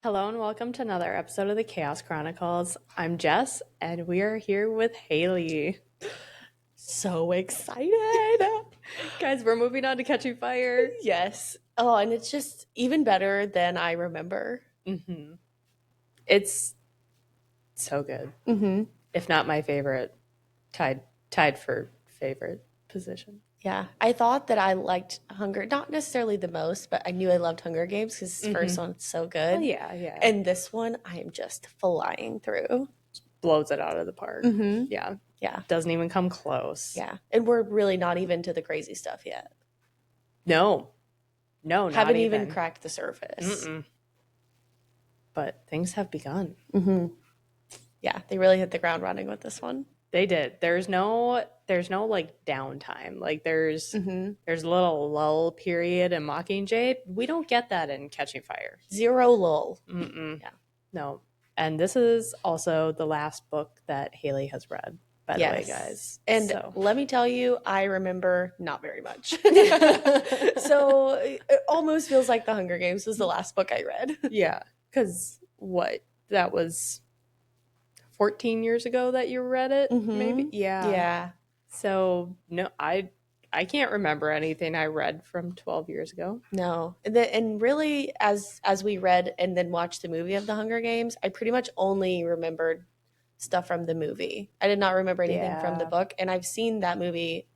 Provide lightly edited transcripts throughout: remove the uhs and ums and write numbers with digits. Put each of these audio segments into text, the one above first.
Hello and welcome to another episode of the Chaos Chronicles. I'm Jess and we are here with Haley. So excited. Guys, we're moving on to Catching Fire. Yes. Oh, and it's just even better than I remember. It's so good. If not my favorite, tied for favorite position. Yeah. I thought that I liked Hunger, not necessarily the most, but I knew I loved Hunger Games because this first one's so good. Oh, yeah. And this one, I am just flying through. Blows it out of the park. Yeah. Yeah. Doesn't even come close. Yeah. And we're really not even to the crazy stuff yet. No, not Haven't even cracked the surface. But things have begun. Yeah. They really hit the ground running with this one. They did. There's no like downtime. Like there's a little lull period in Mockingjay. We don't get that in Catching Fire. Zero lull. Yeah. No. And this is also the last book that Haley has read, by the way, guys. And let me tell you, I remember not very much. So it almost feels like The Hunger Games was the last book I read. Yeah. Because that was 14 years ago that you read it, maybe? Yeah. Yeah. So, no, I can't remember anything I read from 12 years ago. No. And really, as we read and then watched the movie of The Hunger Games, I pretty much only remembered stuff from the movie. I did not remember anything from the book. And I've seen that movie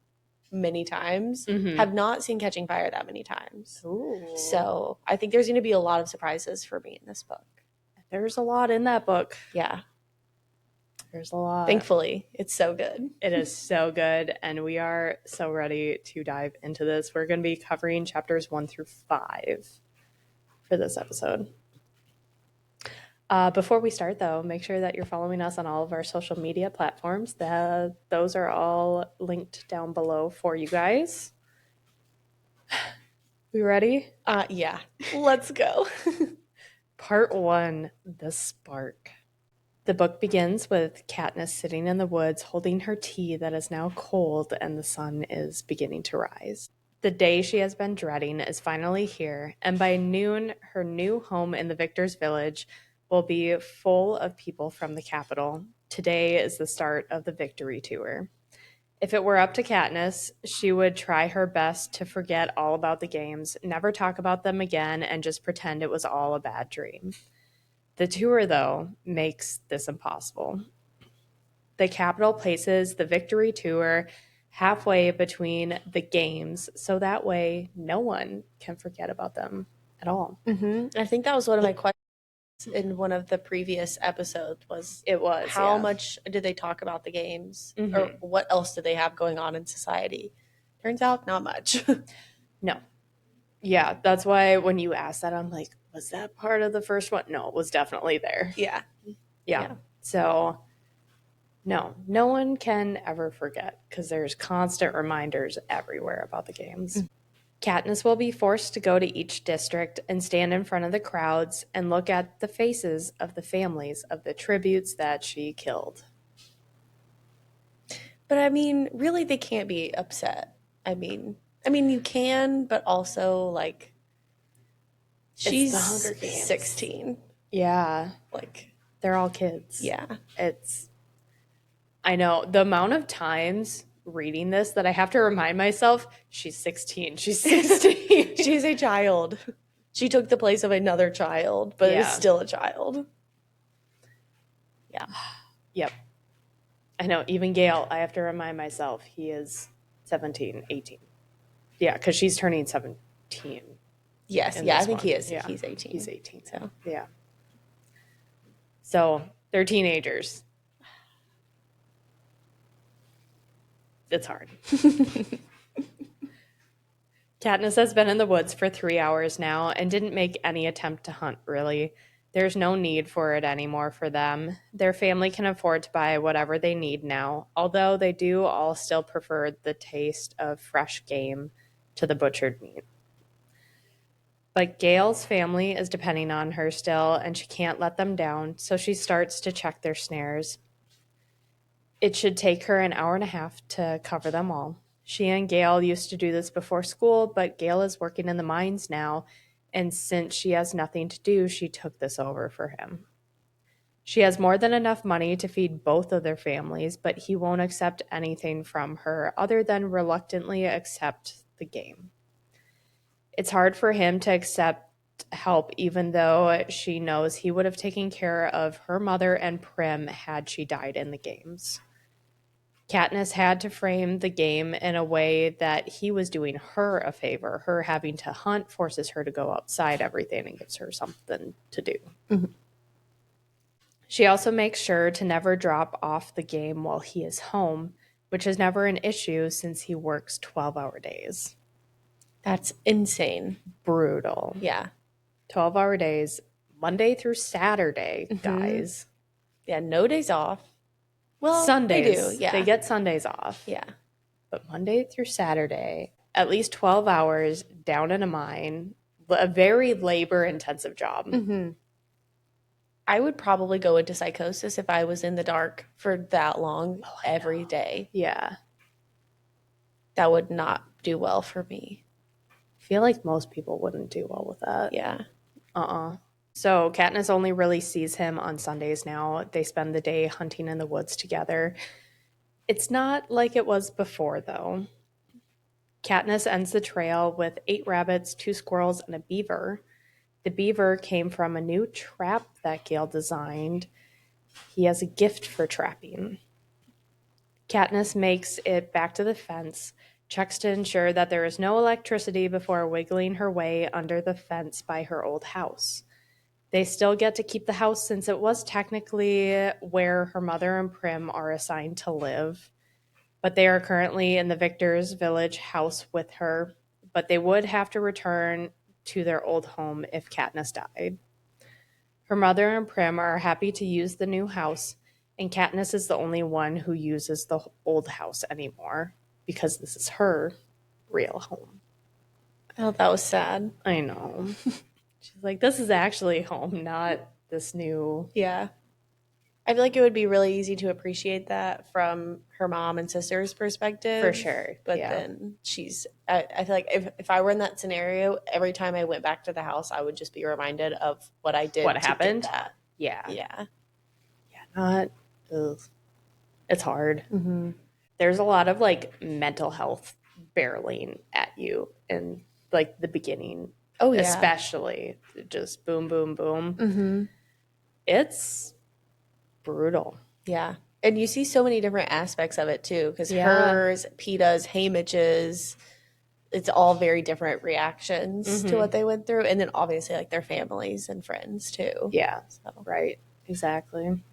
many times. Have not seen Catching Fire that many times. Ooh. So I think there's going to be a lot of surprises for me in this book. There's a lot in that book. Yeah. There's a lot. Thankfully, it's so good. It is so good, and we are so ready to dive into this. We're going to be covering chapters 1 through 5 for this episode. Before we start, though, make sure that you're following us on all of our social media platforms. Those are all linked down below for you guys. We ready? Yeah. Let's go. Part 1, The Spark. The book begins with Katniss sitting in the woods holding her tea that is now cold and the sun is beginning to rise. The day she has been dreading is finally here, and by noon, her new home in the Victor's Village will be full of people from the capital. Today is the start of the Victory Tour. If it were up to Katniss, she would try her best to forget all about the games, never talk about them again, and just pretend it was all a bad dream. The tour, though, makes this impossible. The capital places the Victory Tour halfway between the games, so that way no one can forget about them at all. I think that was one of my questions in one of the previous episodes how much did they talk about the games? Or what else did they have going on in society? Turns out not much. No. Yeah, that's why when you asked that, I'm like, was that part of the first one? No, it was definitely there. Yeah. So, no one can ever forget because there's constant reminders everywhere about the games. Katniss will be forced to go to each district and stand in front of the crowds and look at the faces of the families of the tributes that she killed. But I mean, really, they can't be upset. I mean, you can, but also, like, she's the Hunger Games. 16. Yeah. Like, they're all kids. Yeah. I know the amount of times reading this that I have to remind myself, she's 16. She's 16. She's a child. She took the place of another child, but is still a child. Yeah. Yep. I know. Even Gale, I have to remind myself he is 17, 18. Yeah, because she's turning 17. Yes. Yeah, I think he is. Yeah. He's 18. He's 18. So, yeah. So, they're teenagers. It's hard. Katniss has been in the woods for 3 hours now and didn't make any attempt to hunt, really. There's no need for it anymore for them. Their family can afford to buy whatever they need now, although they do all still prefer the taste of fresh game to the butchered meat. But Gale's family is depending on her still, and she can't let them down, so she starts to check their snares. It should take her an hour and a half to cover them all. She and Gale used to do this before school, but Gale is working in the mines now, And since she has nothing to do, she took this over for him. She has more than enough money to feed both of their families, but he won't accept anything from her other than reluctantly accept the game. It's hard for him to accept help, even though she knows he would have taken care of her mother and Prim had she died in the games. Katniss had to frame the game in a way that he was doing her a favor. Her having to hunt forces her to go outside everything and gives her something to do. Mm-hmm. She also makes sure to never drop off the game while he is home, which is never an issue since he works 12-hour days. That's insane. Brutal. Yeah. 12-hour days, Monday through Saturday, guys. Yeah, no days off. Well, Sundays. They do, yeah. They get Sundays off. Yeah. But Monday through Saturday, at least 12 hours down in a mine, a very labor-intensive job. Mm-hmm. I would probably go into psychosis if I was in the dark for that long every day. Yeah. That would not do well for me. I feel like most people wouldn't do well with that. Yeah. So Katniss only really sees him on Sundays now. They spend the day hunting in the woods together. It's not like it was before, though. Katniss ends the trail with 8 rabbits, 2 squirrels, and a beaver. The beaver came from a new trap that Gale designed. He has a gift for trapping. Katniss makes it back to the fence, checks to ensure that there is no electricity before wiggling her way under the fence by her old house. They still get to keep the house since it was technically where her mother and Prim are assigned to live. But they are currently in the Victor's Village house with her, but they would have to return to their old home if Katniss died. Her mother and Prim are happy to use the new house, and Katniss is the only one who uses the old house anymore because this is her real home. Oh, that was sad. I know. She's like, this is actually home, not this new... Yeah. I feel like it would be really easy to appreciate that from her mom and sister's perspective. For sure. But then I feel like if I were in that scenario, every time I went back to the house, I would just be reminded of what I did. What happened? That. Yeah. Yeah. Yeah, it's hard. Mm-hmm. There's a lot of like mental health barreling at you in like the beginning. Oh, yeah. Especially just boom, boom, boom. Mm-hmm. It's brutal. Yeah. And you see so many different aspects of it too, because hers, Peeta's, Haymitch's, it's all very different reactions to what they went through. And then obviously like their families and friends too. Yeah. So. Right. Exactly.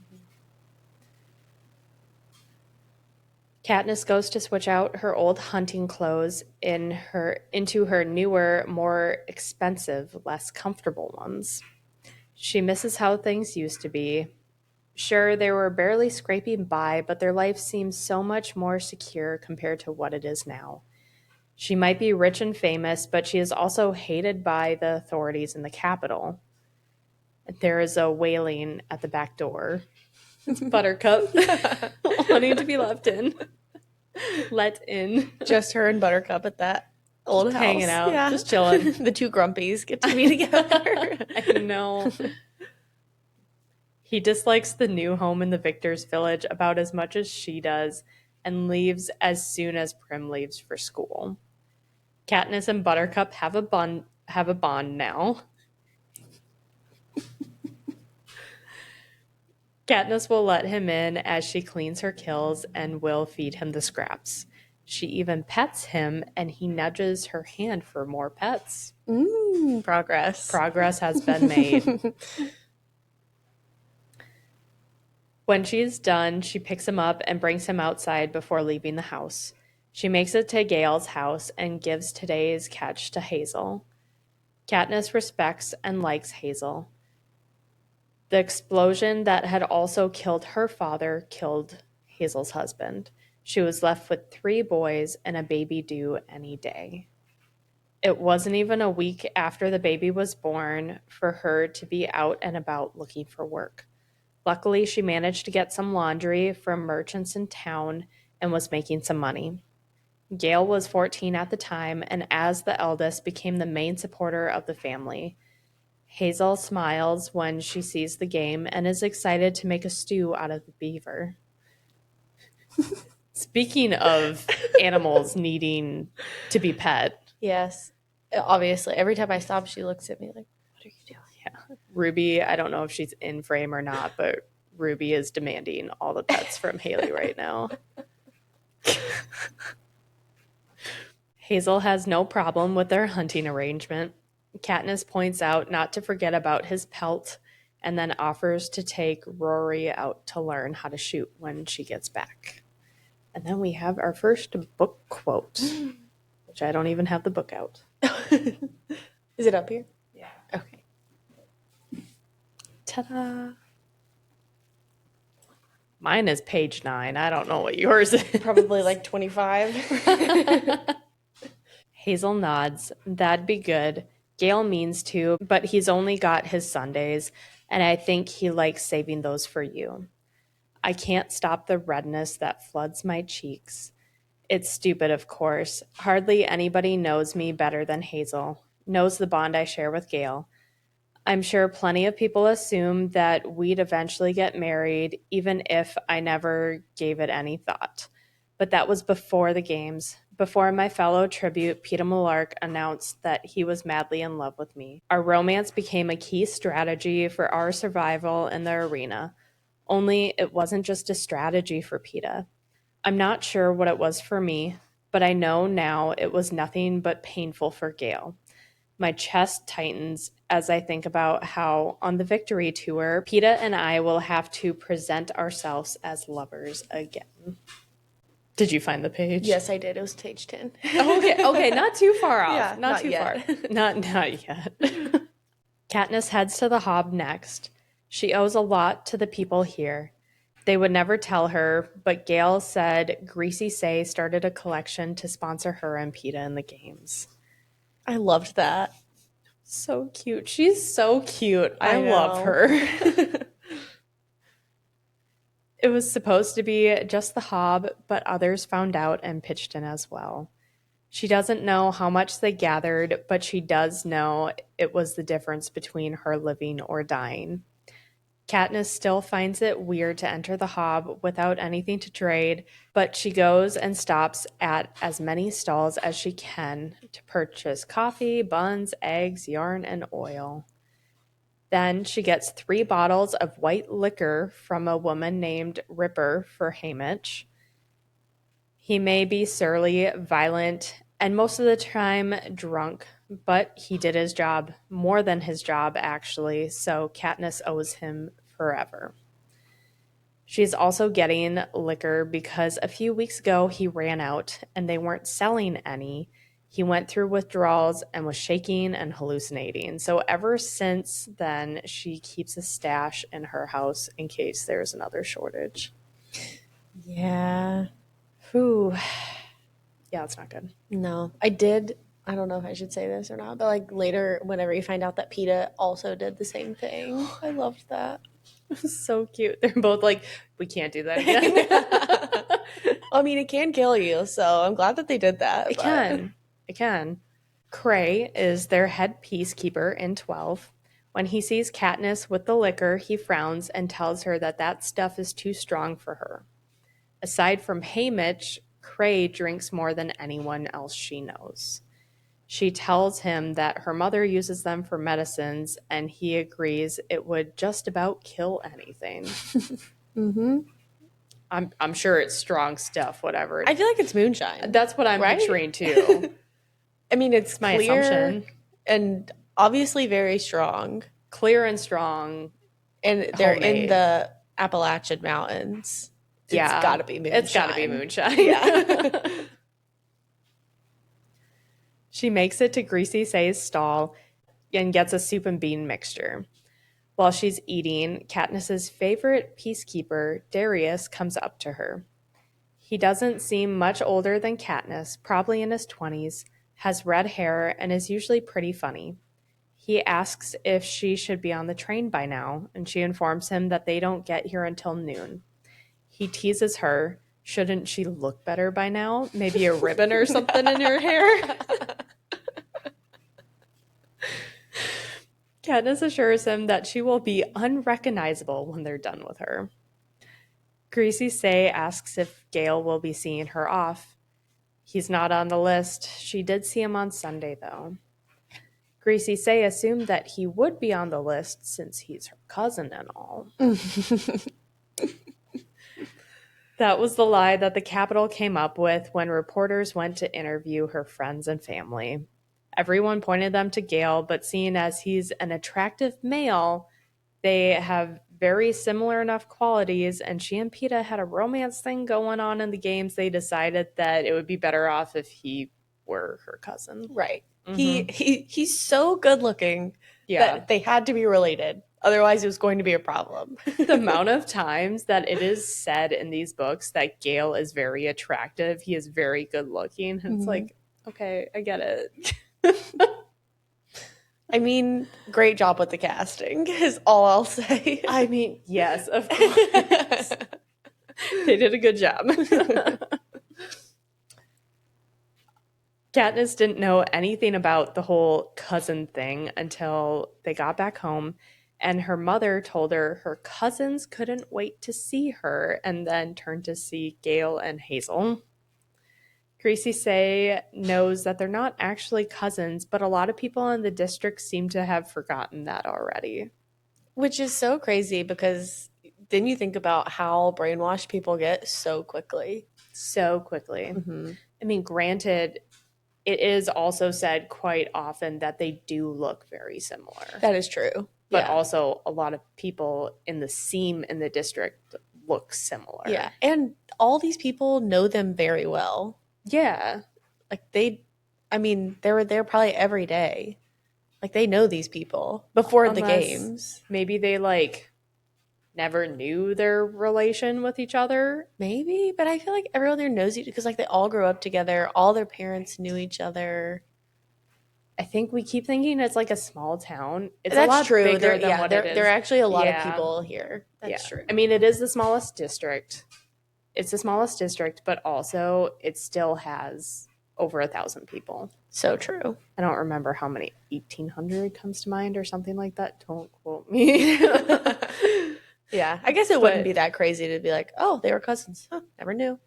Katniss goes to switch out her old hunting clothes into her newer, more expensive, less comfortable ones. She misses how things used to be. Sure, they were barely scraping by, but their life seems so much more secure compared to what it is now. She might be rich and famous, but she is also hated by the authorities in the capital. There is a wailing at the back door. It's Buttercup wanting to be let in. Just her and Buttercup at that old house. Hanging out, just chilling. The 2 grumpies get to be together. I know. He dislikes the new home in the Victor's Village about as much as she does and leaves as soon as Prim leaves for school. Katniss and Buttercup have a bond now. Katniss will let him in as she cleans her kills and will feed him the scraps. She even pets him, and he nudges her hand for more pets. Progress. Progress has been made. When she's done, she picks him up and brings him outside before leaving the house. She makes it to Gale's house and gives today's catch to Hazel. Katniss respects and likes Hazel. The explosion that had also killed her father killed Hazel's husband. She was left with 3 boys and a baby due any day. It wasn't even a week after the baby was born for her to be out and about looking for work. Luckily, she managed to get some laundry from merchants in town and was making some money. Gale was 14 at the time, and as the eldest, became the main supporter of the family. Hazel smiles when she sees the game and is excited to make a stew out of the beaver. Speaking of animals needing to be pet. Yes. Obviously. Every time I stop, she looks at me like, what are you doing? Yeah. Ruby, I don't know if she's in frame or not, but Ruby is demanding all the pets from Haley right now. Hazel has no problem with their hunting arrangement. Katniss points out not to forget about his pelt and then offers to take Rory out to learn how to shoot when she gets back. And then we have our first book quote, which I don't even have the book out. Is it up here? Yeah. Okay. Ta-da! Mine is page 9. I don't know what yours is. Probably like 25. Hazel nods. That'd be good. Gale means to, but he's only got his Sundays, and I think he likes saving those for you. I can't stop the redness that floods my cheeks. It's stupid, of course. Hardly anybody knows me better than Hazel, knows the bond I share with Gale. I'm sure plenty of people assume that we'd eventually get married, even if I never gave it any thought. But that was before the games, before my fellow tribute, Peeta Malark, announced that he was madly in love with me. Our romance became a key strategy for our survival in the arena. Only it wasn't just a strategy for Peeta. I'm not sure what it was for me, but I know now it was nothing but painful for Gale. My chest tightens as I think about how, on the victory tour, Peeta and I will have to present ourselves as lovers again. Did you find the page? Yes, I did. It was page 10. Okay, not too far off. Yeah, not too yet. far. Not yet. Katniss heads to the Hob next. She owes a lot to the people here. They would never tell her, but Gale said Greasy Say started a collection to sponsor her and Peeta in the games. I loved that. So cute. She's so cute. I love her. It was supposed to be just the Hob, but others found out and pitched in as well. She doesn't know how much they gathered, but she does know it was the difference between her living or dying. Katniss still finds it weird to enter the Hob without anything to trade, but she goes and stops at as many stalls as she can to purchase coffee, buns, eggs, yarn, and oil. Then she gets 3 bottles of white liquor from a woman named Ripper for Haymitch. He may be surly, violent, and most of the time drunk, but he did his job, more than his job actually, so Katniss owes him forever. She's also getting liquor because a few weeks ago he ran out and they weren't selling any. He went through withdrawals and was shaking and hallucinating. So ever since then, she keeps a stash in her house in case there's another shortage. Yeah. Whew. Yeah, it's not good. No. I don't know if I should say this or not, but like later, whenever you find out that Peeta also did the same thing, I loved that. So cute. They're both like, we can't do that again. I mean, it can kill you, so I'm glad that they did that. It can. Cray is their head peacekeeper in 12. When he sees Katniss with the liquor, he frowns and tells her that stuff is too strong for her. Aside from Haymitch, Cray drinks more than anyone else she knows. She tells him that her mother uses them for medicines, and he agrees it would just about kill anything. Mm-hmm. I'm sure it's strong stuff, whatever. I feel like it's moonshine. That's what I'm picturing too. I mean, it's my clear assumption. And obviously very strong. Clear and strong. And they're in the Appalachian Mountains. Yeah. It's got to be moonshine. It's got to be moonshine. Yeah. She makes it to Greasy Say's stall and gets a soup and bean mixture. While she's eating, Katniss's favorite peacekeeper, Darius, comes up to her. He doesn't seem much older than Katniss, probably in his 20s, has red hair, and is usually pretty funny. He asks if she should be on the train by now, and she informs him that they don't get here until noon. He teases her. Shouldn't she look better by now? Maybe a ribbon or something in her hair? Katniss assures him that she will be unrecognizable when they're done with her. Greasy Say asks if Gale will be seeing her off. He's not on the list. She did see him on Sunday, though. Greasy Say assumed that he would be on the list since he's her cousin and all. That was the lie that the Capitol came up with when reporters went to interview her friends and family. Everyone pointed them to Gale, but seeing as he's an attractive male, they have very similar enough qualities, and she and Peeta had a romance thing going on in the games. They decided that it would be better off if he were her cousin. Right. He's so good looking that they had to be related. Otherwise, it was going to be a problem. The amount of times that it is said in these books that Gale is very attractive, he is very good looking. And it's like, okay, I get it. I mean, great job with the casting is all I'll say. I mean, yes, of course. They did a good job. Katniss didn't know anything about the whole cousin thing until they got back home, and her mother told her her cousins couldn't wait to see her, and then turned to see Gale and Hazel. Greasy Say knows that they're not actually cousins, but a lot of people in the district seem to have forgotten that already. Which is so crazy because then you think about how brainwashed people get so quickly. So quickly. I mean, granted, it is also said quite often that they do look very similar. That is true. But also a lot of people in the seam in the district look similar. Yeah. And all these people know them very well. Yeah. Like they're there probably every day. Like they know these people before the games. Maybe they never knew their relation with each other. Maybe, but I feel like everyone there knows each because they all grew up together. All their parents knew each other. I think we keep thinking it's like a small town. That's a lot true. Bigger than what it is. There are actually a lot of people here. That's true. I mean, it is the smallest district. It's the smallest district, but also it still has over 1,000 people. So true. I don't remember how many. 1,800 comes to mind or something like that. Don't quote me. Yeah, I guess it wouldn't be that crazy to be like, oh, they were cousins. Huh, never knew.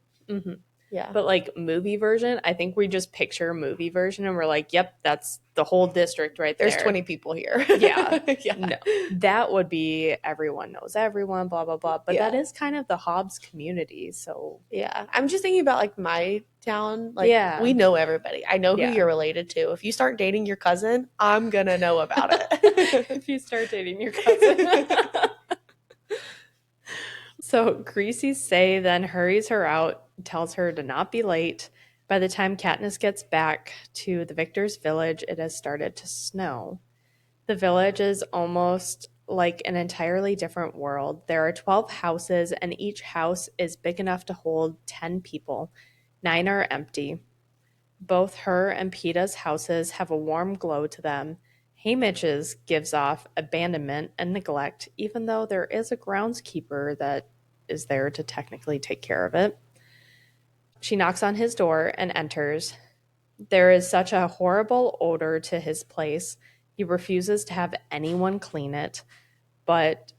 Yeah. But movie version, I think we just picture movie version and we're like, yep, that's the whole district right there. There's 20 people here. Yeah. No, that would be everyone knows everyone, blah, blah, blah. But that is kind of the Hobbs community. So yeah. I'm just thinking about my town. We know everybody. I know who you're related to. If you start dating your cousin, I'm going to know about it. If you start dating your cousin. So Greasy Say then hurries her out, tells her to not be late. By the time Katniss gets back to the victor's village, it has started to snow. The village is almost like an entirely different world. There are 12 houses, and each house is big enough to hold 10 people. 9 are empty. Both her and Peeta's houses have a warm glow to them. Haymitch's gives off abandonment and neglect, even though there is a groundskeeper that is there to technically take care of it. She knocks on his door and enters. There is such a horrible odor to his place. He refuses to have anyone clean it, but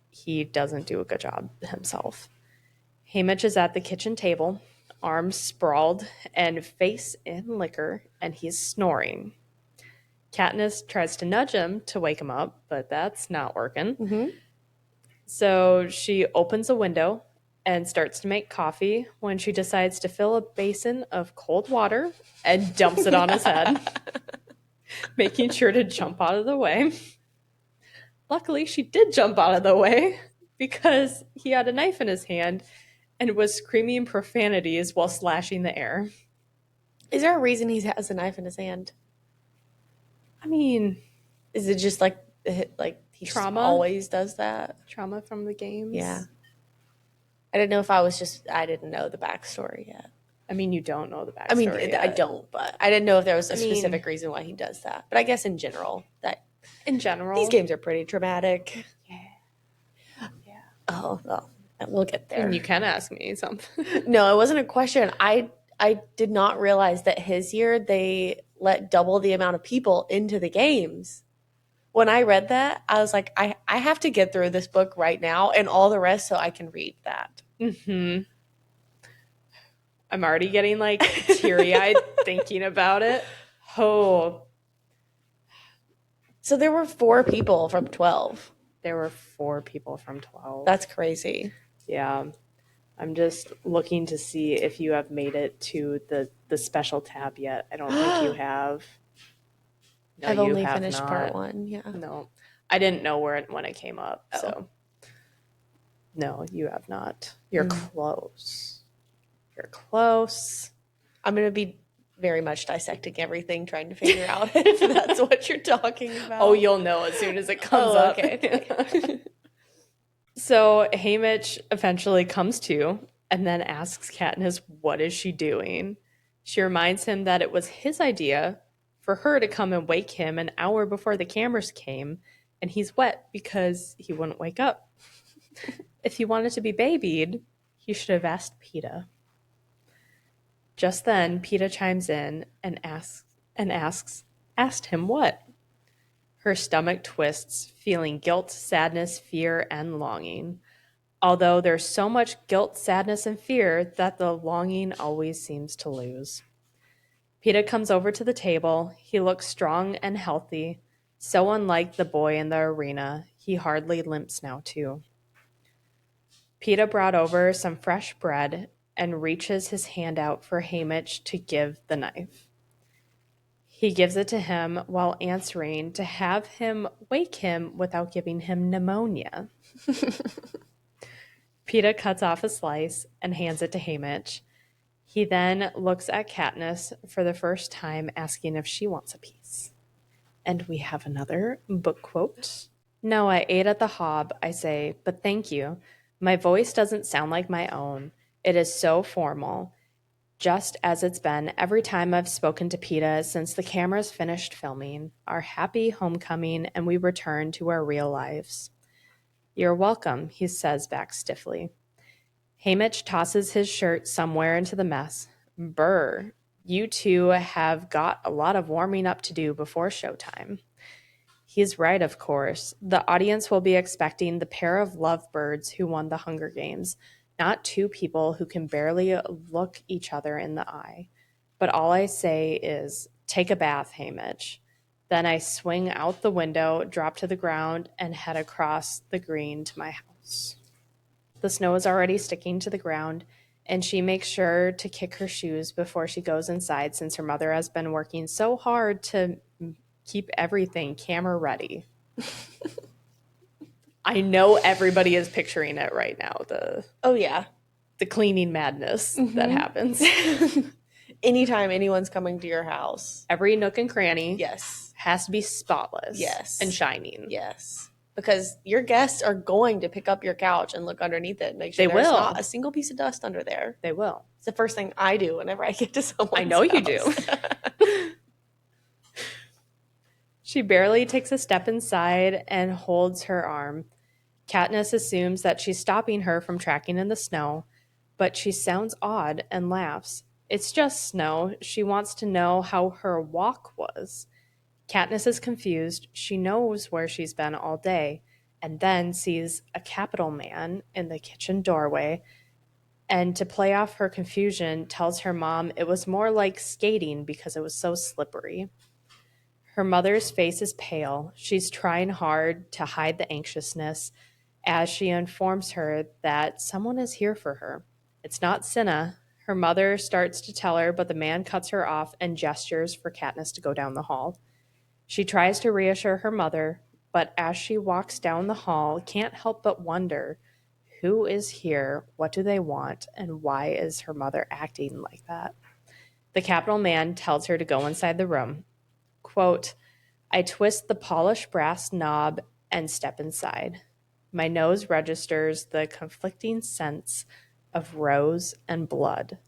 he doesn't do a good job himself. Haymitch is at the kitchen table, arms sprawled and face in liquor, and he's snoring. Katniss tries to nudge him to wake him up, but that's not working. So she opens a window and starts to make coffee when she decides to fill a basin of cold water and dumps it on his head, making sure to jump out of the way. Luckily, she did jump out of the way because he had a knife in his hand and was screaming profanities while slashing the air. Is there a reason he has a knife in his hand? I mean, is it just he trauma? Always does that? Trauma from the games? Yeah. I didn't know if I didn't know the backstory yet. I mean, you don't know the backstory yet. I don't, but I didn't know if there was a specific reason why he does that. But I guess in general, these games are pretty traumatic. Yeah. Oh, well. We'll get there. And you can ask me something. No, it wasn't a question. I did not realize that his year they let double the amount of people into the games. When I read that, I was like, I have to get through this book right now and all the rest so I can read that. Mm-hmm. I'm already getting like teary-eyed thinking about it. Oh. So there were 4 people from 12. There were 4 people from 12. That's crazy. Yeah. I'm just looking to see if you have made it to the special tab yet. I don't think you have. No, I've only have finished not. part 1, yeah. No. I didn't know when it came up, Oh. so. No, you have not. You're close. You're close. I'm going to be very much dissecting everything, trying to figure out if that's what you're talking about. Oh, you'll know as soon as it comes up. Okay. So Haymitch eventually comes to and then asks Katniss, what is she doing? She reminds him that it was his idea for her to come and wake him an hour before the cameras came, and he's wet because he wouldn't wake up. If he wanted to be babied, he should have asked Peeta. Just then, Peeta chimes in and asked him what? Her stomach twists, feeling guilt, sadness, fear, and longing. Although there's so much guilt, sadness, and fear that the longing always seems to lose. Peeta comes over to the table. He looks strong and healthy, so unlike the boy in the arena. He hardly limps now, too. Peeta brought over some fresh bread and reaches his hand out for Haymitch to give the knife. He gives it to him while answering to have him wake him without giving him pneumonia. Peeta cuts off a slice and hands it to Haymitch. He then looks at Katniss for the first time, asking if she wants a piece. And we have another book quote. No, I ate at the Hob, I say, but thank you. My voice doesn't sound like my own. It is so formal. Just as it's been every time I've spoken to Peeta since the cameras finished filming, our happy homecoming, and we return to our real lives. You're welcome, he says back stiffly. Haymitch tosses his shirt somewhere into the mess. Brr, you two have got a lot of warming up to do before showtime. He's right, of course. The audience will be expecting the pair of lovebirds who won the Hunger Games, not 2 people who can barely look each other in the eye. But all I say is, take a bath, Haymitch. Then I swing out the window, drop to the ground, and head across the green to my house. The snow is already sticking to the ground, and she makes sure to kick her shoes before she goes inside since her mother has been working so hard to keep everything camera ready. I know everybody is picturing it right now. The cleaning madness that happens. Anytime anyone's coming to your house. Every nook and cranny. Yes. Has to be spotless. Yes. And shining. Yes. Because your guests are going to pick up your couch and look underneath it and make sure there's not a single piece of dust under there. They will. It's the first thing I do whenever I get to someone's I know house. You do. She barely takes a step inside and holds her arm. Katniss assumes that she's stopping her from tracking in the snow, but she sounds odd and laughs. It's just snow. She wants to know how her walk was. Katniss is confused. She knows where she's been all day, and then sees a capital man in the kitchen doorway, and to play off her confusion, tells her mom it was more like skating because it was so slippery. Her mother's face is pale. She's trying hard to hide the anxiousness as she informs her that someone is here for her. It's not Cinna. Her mother starts to tell her, but the man cuts her off and gestures for Katniss to go down the hall. She tries to reassure her mother, but as she walks down the hall, can't help but wonder, who is here, what do they want, and why is her mother acting like that? The capital man tells her to go inside the room. Quote, I twist the polished brass knob and step inside. My nose registers the conflicting scents of rose and blood.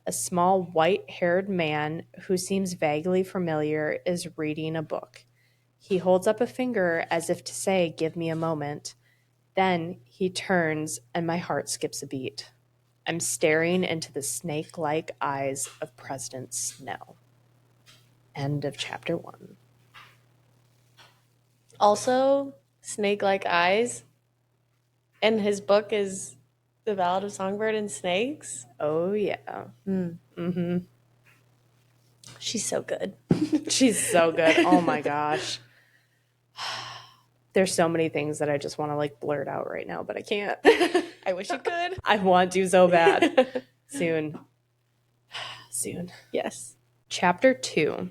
A small white-haired man who seems vaguely familiar is reading a book. He holds up a finger as if to say, give me a moment. Then he turns and my heart skips a beat. I'm staring into the snake-like eyes of President Snow. End of chapter 1. Also, snake-like eyes. And his book is The Ballad of Songbird and Snakes. Oh, yeah. Mm-hmm. She's so good. She's so good. Oh, my gosh. There's so many things that I just want to like blurt out right now, but I can't. I wish you could. I want to so bad. Soon. Yes. Chapter 2.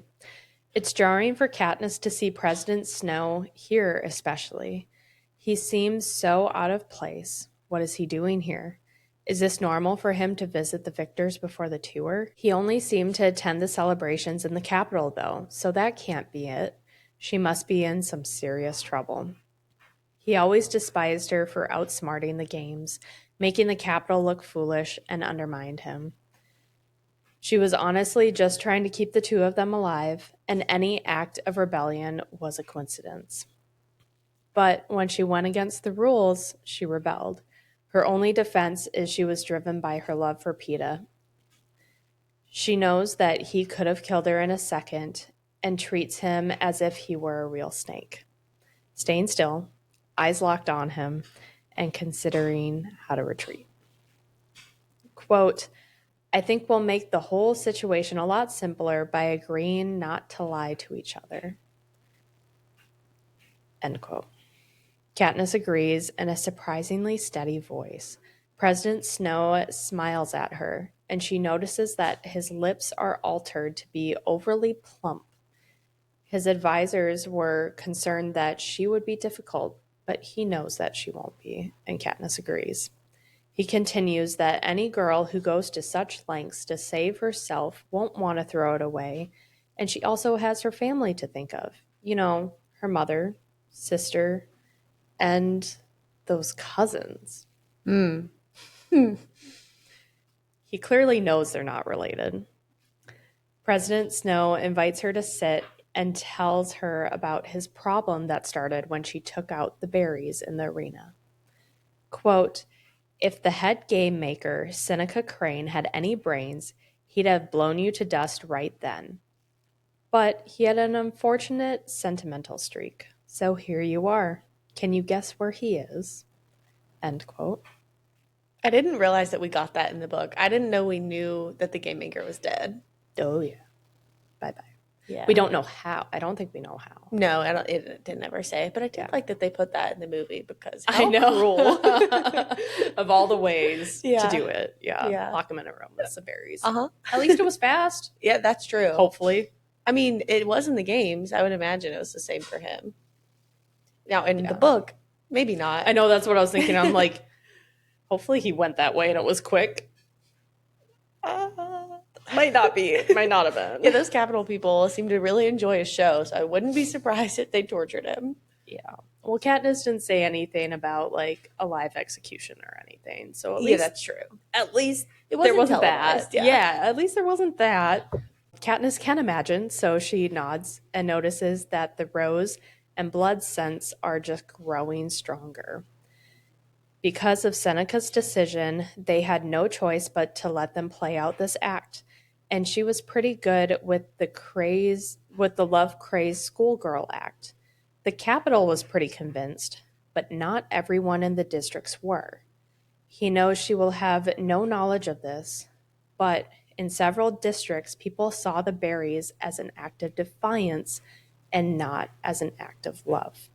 It's jarring for Katniss to see President Snow here especially. He seems so out of place. What is he doing here? Is this normal for him to visit the victors before the tour? He only seemed to attend the celebrations in the capital, though, so that can't be it. She must be in some serious trouble. He always despised her for outsmarting the games, making the capital look foolish, and undermined him. She was honestly just trying to keep the two of them alive, and any act of rebellion was a coincidence. But when she went against the rules, she rebelled. Her only defense is she was driven by her love for Peeta. She knows that he could have killed her in a second and treats him as if he were a real snake. Staying still, eyes locked on him, and considering how to retreat. Quote, I think we'll make the whole situation a lot simpler by agreeing not to lie to each other. End quote. Katniss agrees in a surprisingly steady voice. President Snow smiles at her, and she notices that his lips are altered to be overly plump. His advisors were concerned that she would be difficult, but he knows that she won't be, and Katniss agrees. He continues that any girl who goes to such lengths to save herself won't want to throw it away, and she also has her family to think of. You know, her mother, sister, and those cousins. He clearly knows they're not related. President Snow invites her to sit and tells her about his problem that started when she took out the berries in the arena. Quote, if the head game maker, Seneca Crane, had any brains, he'd have blown you to dust right then. But he had an unfortunate sentimental streak. So here you are. Can you guess where he is? End quote. I didn't realize that we got that in the book. I didn't know we knew that the game maker was dead. Oh, yeah. Bye-bye. Yeah. We don't know how. I don't think we know how. No, it didn't ever say. But I did like that they put that in the movie because I know. Cruel. Of all the ways to do it. Yeah. Lock him in a room with some berries. Uh-huh. At least it was fast. Yeah, that's true. Hopefully. I mean, it was in the games. I would imagine it was the same for him. Now, in the book, maybe not. I know, that's what I was thinking. I'm like, hopefully he went that way and it was quick. Might not be. It might not have been. Yeah, those Capitol people seem to really enjoy his show, so I wouldn't be surprised if they tortured him. Yeah. Well, Katniss didn't say anything about, like, a live execution or anything. So at least, that's true. At least it wasn't there wasn't that. Yeah, at least there wasn't that. Katniss can imagine, so she nods and notices that the rose and blood scents are just growing stronger. Because of Seneca's decision, they had no choice but to let them play out this act. And she was pretty good with the love-crazed schoolgirl act. The Capitol was pretty convinced, but not everyone in the districts were. He knows she will have no knowledge of this, but in several districts, people saw the berries as an act of defiance and not as an act of love.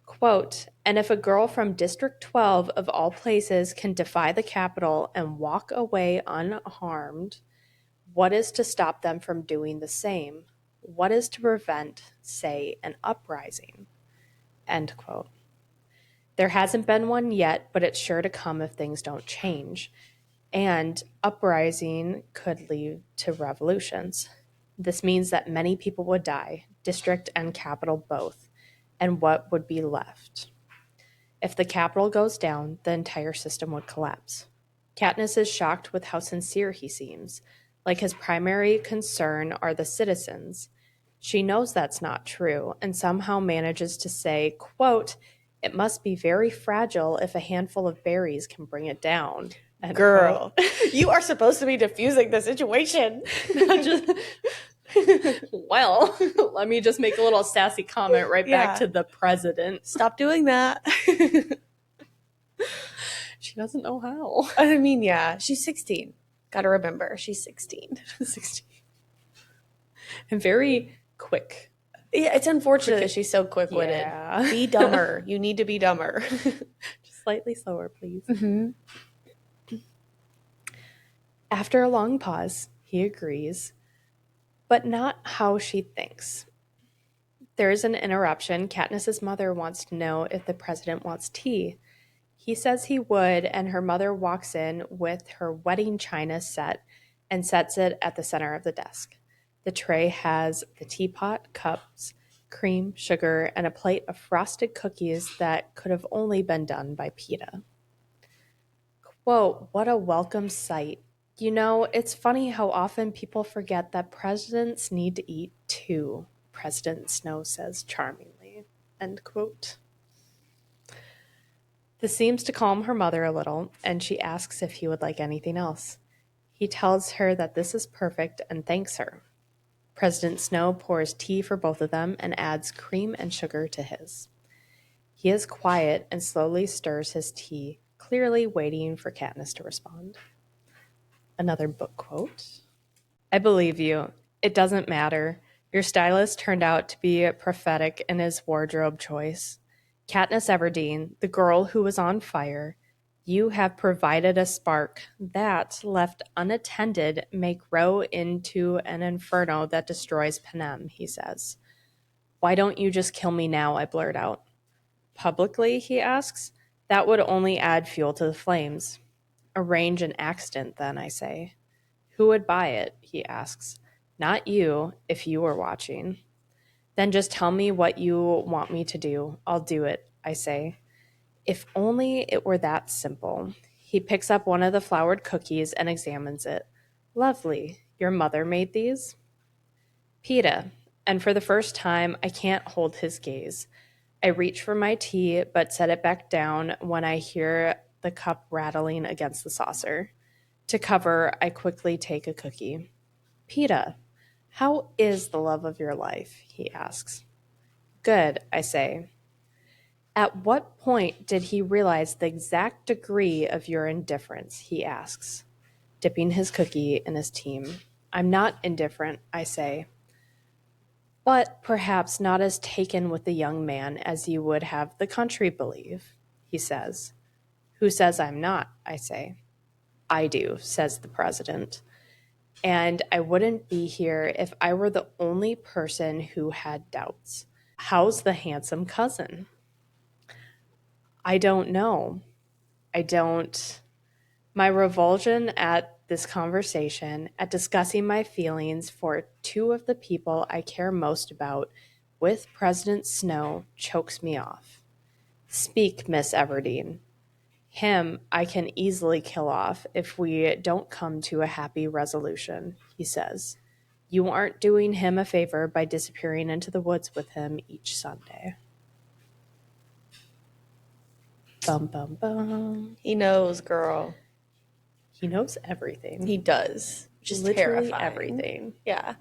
Quote, and if a girl from District 12 of all places can defy the Capitol and walk away unharmed, what is to stop them from doing the same? What is to prevent, say, an uprising? End quote. There hasn't been one yet, but it's sure to come if things don't change. And uprising could lead to revolutions. This means that many people would die, district and capital both. And what would be left? If the capital goes down, the entire system would collapse. Katniss is shocked with how sincere he seems. Like his primary concern are the citizens. She knows that's not true and somehow manages to say, quote, It must be very fragile if a handful of berries can bring it down. End Girl, quote. you are supposed to be diffusing the situation. Not just, well, let me just make a little sassy comment right back to the president. Stop doing that. She doesn't know how. I mean, yeah, she's 16. Gotta remember, she's 16. 16. And very quick. Yeah, it's unfortunate that she's so quick-witted. Yeah. Be dumber. You need to be dumber. Just slightly slower, please. Mm-hmm. After a long pause, he agrees, but not how she thinks. There is an interruption. Katniss's mother wants to know if the president wants tea. He says he would, and her mother walks in with her wedding china set and sets it at the center of the desk. The tray has the teapot, cups, cream, sugar, and a plate of frosted cookies that could have only been done by Peeta. Quote, what a welcome sight. You know, it's funny how often people forget that presidents need to eat too, President Snow says charmingly. End quote. This seems to calm her mother a little, and she asks if he would like anything else. He tells her that this is perfect and thanks her. President Snow pours tea for both of them and adds cream and sugar to his. He is quiet and slowly stirs his tea, clearly waiting for Katniss to respond. Another book quote. I believe you. It doesn't matter. Your stylist turned out to be prophetic in his wardrobe choice. Katniss Everdeen, the girl who was on fire, you have provided a spark that, left unattended, may grow into an inferno that destroys Panem, he says. Why don't you just kill me now, I blurt out. Publicly, he asks. That would only add fuel to the flames. Arrange an accident, then, I say. Who would buy it, he asks. Not you, if you were watching. Then just tell me what you want me to do. I'll do it, I say. If only it were that simple. He picks up one of the floured cookies and examines it. Lovely. Your mother made these? Peeta. And for the first time, I can't hold his gaze. I reach for my tea, but set it back down when I hear the cup rattling against the saucer. To cover, I quickly take a cookie. Peeta, how is the love of your life? He asks. Good, I say. At what point did he realize the exact degree of your indifference? He asks, dipping his cookie in his tea. I'm not indifferent, I say. But perhaps not as taken with the young man as you would have the country believe, he says. Who says I'm not? I say. I do, says the president. And I wouldn't be here if I were the only person who had doubts. How's the handsome cousin? I don't know. My revulsion at this conversation, at discussing my feelings for two of the people I care most about with President Snow, chokes me off. Speak, Miss Everdeen. Him I can easily kill off if we don't come to a happy resolution, he says. You aren't doing him a favor by disappearing into the woods with him each Sunday. Bum, bum, bum. He knows, girl. He knows everything. He does. Just literally terrifying. Everything. Yeah.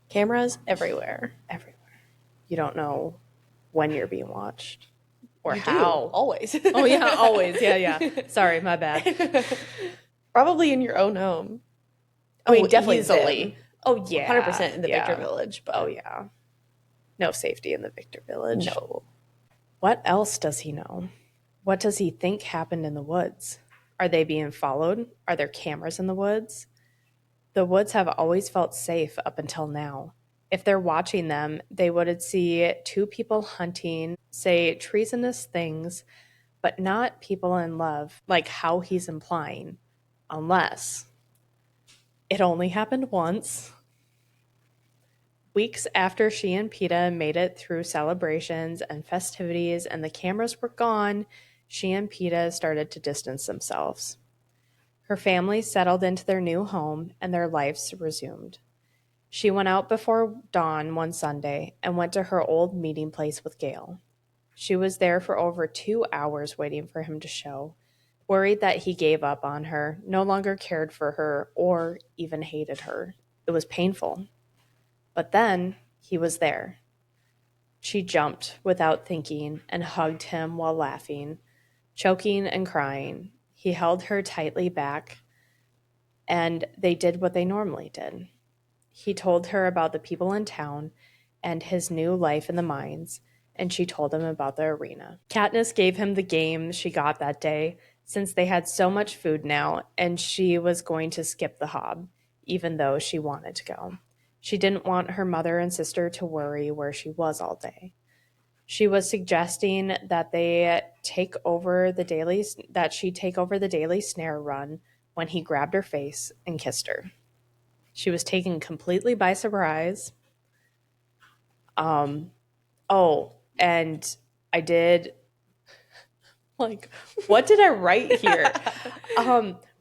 Cameras everywhere. Everywhere. You don't know when you're being watched. Or you how. Do, always. Oh, yeah, always. Yeah. Sorry, my bad. Probably in your own home. I mean, definitely easily. Oh, yeah. 100% in the Victor Village. But oh, yeah. No safety in the Victor Village. No. What else does he know? What does he think happened in the woods? Are they being followed? Are there cameras in the woods? The woods have always felt safe up until now. If they're watching them, they would see two people hunting, say treasonous things, but not people in love, like how he's implying. Unless it only happened once. Weeks after she and Peeta made it through celebrations and festivities and the cameras were gone, she and Peeta started to distance themselves. Her family settled into their new home and their lives resumed. She went out before dawn one Sunday and went to her old meeting place with Gale. She was there for over 2 hours waiting for him to show, worried that he gave up on her, no longer cared for her, or even hated her. It was painful. But then he was there. She jumped without thinking and hugged him while laughing, choking and crying. He held her tightly back, and they did what they normally did. He told her about the people in town and his new life in the mines, and she told him about the arena. Katniss gave him the game she got that day, since they had so much food now, and she was going to skip the hob, even though she wanted to go. She didn't want her mother and sister to worry where she was all day. She was suggesting that she take over the daily snare run when he grabbed her face and kissed her. She was taken completely by surprise. And I did, like, what did I write here?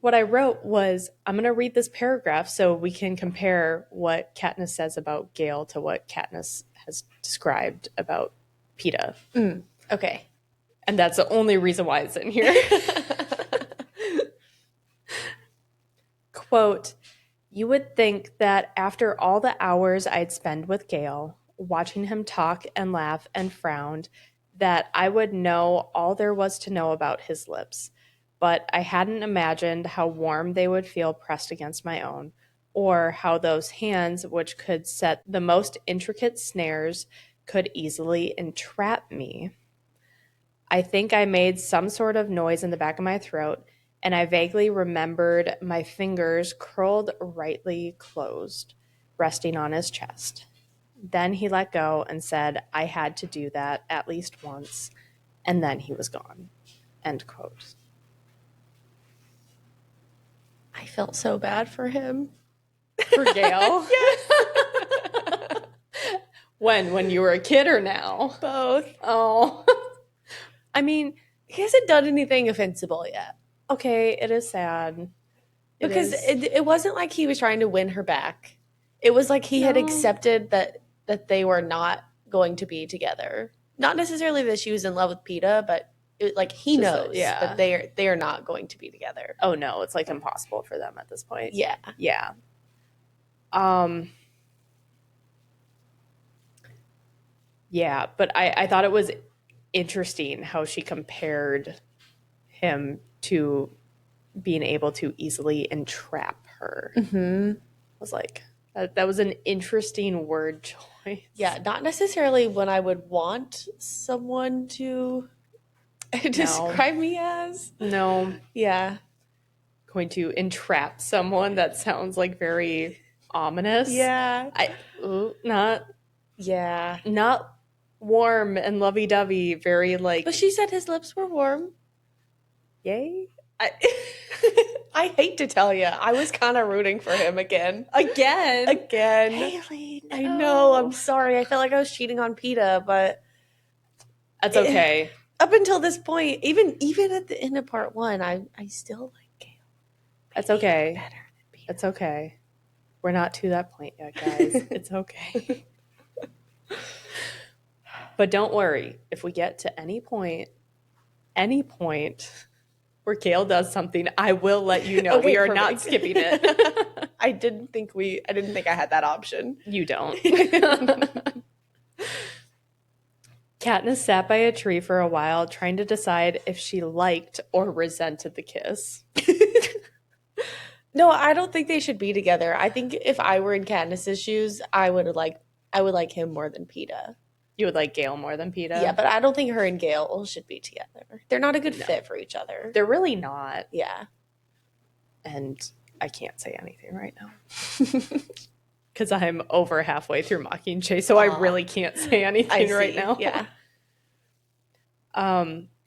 What I wrote was, I'm going to read this paragraph so we can compare what Katniss says about Gale to what Katniss has described about Peeta. Okay. And that's the only reason why it's in here. Quote, "You would think that after all the hours I'd spend with Gale, watching him talk and laugh and frown, that I would know all there was to know about his lips. But I hadn't imagined how warm they would feel pressed against my own, or how those hands, which could set the most intricate snares, could easily entrap me. I think I made some sort of noise in the back of my throat, and I vaguely remembered my fingers curled rightly closed, resting on his chest. Then he let go and said I had to do that at least once, and then he was gone." End quote. I felt so bad for him. For Gale? Yes. When you were a kid or now? Both. Oh. I mean, he hasn't done anything offensible yet. Okay, it is sad. Because it wasn't like he was trying to win her back. It was like he had accepted that they were not going to be together. Not necessarily that she was in love with Peeta, but he knows that they are not going to be together. Oh no, it's like impossible for them at this point. Yeah. Yeah. Yeah, but I thought it was interesting how she compared him to being able to easily entrap her. Mm-hmm. I was like, that was an interesting word choice. Yeah, not necessarily what I would want someone to describe me as. No. Yeah. Going to entrap someone, that sounds like very ominous. Yeah. Not warm and lovey-dovey, very like... But she said his lips were warm. Yay? I hate to tell you, I was kind of rooting for him again. Again? Haley, no. I know, I'm sorry. I felt like I was cheating on Peeta, but... That's okay. Up until this point, even at the end of part 1, I still like Gale. That's okay. That's okay. We're not to that point yet, guys. It's okay. But don't worry. If we get to any point where Gale does something, I will let you know. Okay, we are not skipping it. I didn't think I had that option. You don't. Katniss sat by a tree for a while, trying to decide if she liked or resented the kiss. No, I don't think they should be together. I think if I were in Katniss's shoes, I would like him more than Peeta. You would like Gale more than Peeta? Yeah, but I don't think her and Gale should be together. They're not a good fit for each other. They're really not. Yeah. And I can't say anything right now. Because I'm over halfway through Mockingjay, so I really can't say anything right now. Yeah.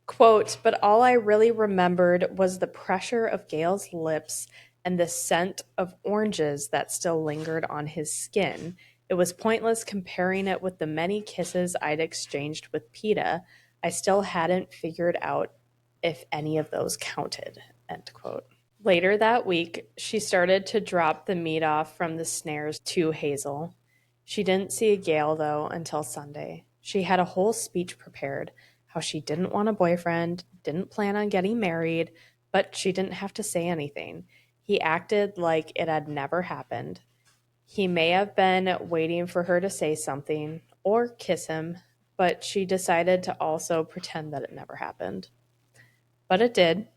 Quote, "But all I really remembered was the pressure of Gale's lips and the scent of oranges that still lingered on his skin. It was pointless comparing it with the many kisses I'd exchanged with Peeta. I still hadn't figured out if any of those counted." End quote. Later that week, she started to drop the meat off from the snares to Hazel. She didn't see Gale, though, until Sunday. She had a whole speech prepared, how she didn't want a boyfriend, didn't plan on getting married, but she didn't have to say anything. He acted like it had never happened. He may have been waiting for her to say something or kiss him, but she decided to also pretend that it never happened. But it did,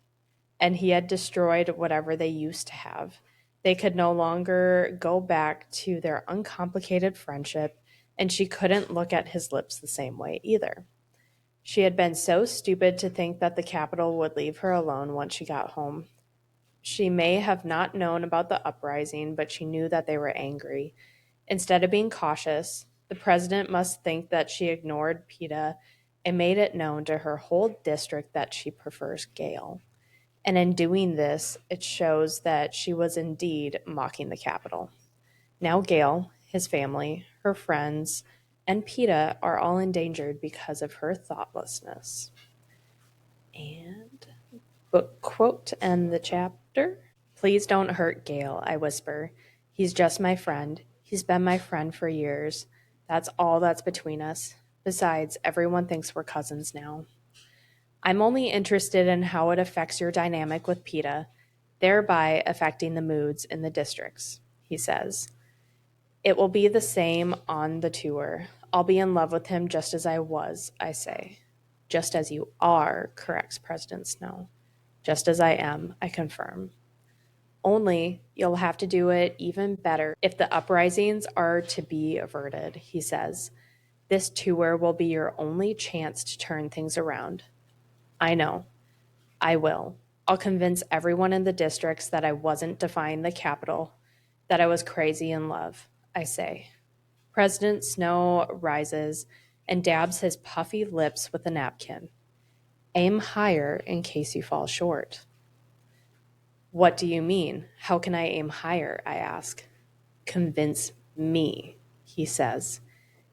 and he had destroyed whatever they used to have. They could no longer go back to their uncomplicated friendship, and she couldn't look at his lips the same way either. She had been so stupid to think that the capital would leave her alone once she got home. She may have not known about the uprising, but she knew that they were angry. Instead of being cautious, the president must think that she ignored Peeta and made it known to her whole district that she prefers Gale. And in doing this, it shows that she was indeed mocking the capital. Now Gale, his family, her friends, and Peeta are all endangered because of her thoughtlessness. And book quote to end the chapter. Please don't hurt Gale, I whisper. He's just my friend. He's been my friend for years. That's all that's between us. Besides, everyone thinks we're cousins now. I'm only interested in how it affects your dynamic with Peeta, thereby affecting the moods in the districts, he says. It will be the same on the tour. I'll be in love with him just as I was, I say. Just as you are, corrects President Snow. Just as I am, I confirm. Only you'll have to do it even better if the uprisings are to be averted, he says. This tour will be your only chance to turn things around. I know. I will. I'll convince everyone in the districts that I wasn't defying the capital, that I was crazy in love, I say. President Snow rises and dabs his puffy lips with a napkin. Aim higher in case you fall short. What do you mean? How can I aim higher? I ask. Convince me, he says.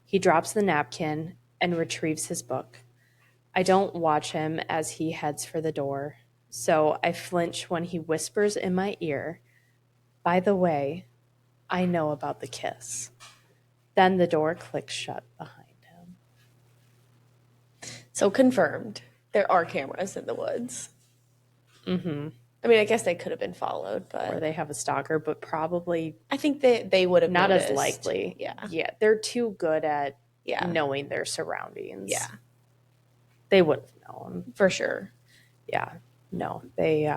He drops the napkin and retrieves his book. I don't watch him as he heads for the door, so I flinch when he whispers in my ear, by the way, I know about the kiss. Then the door clicks shut behind him. So confirmed, there are cameras in the woods. Mm-hmm. I mean, I guess they could have been followed, but... Or they have a stalker, but probably... I think they would have not noticed. as likely. Yeah. Yeah, they're too good at knowing their surroundings. Yeah. They would have known. For sure. Yeah. No, they...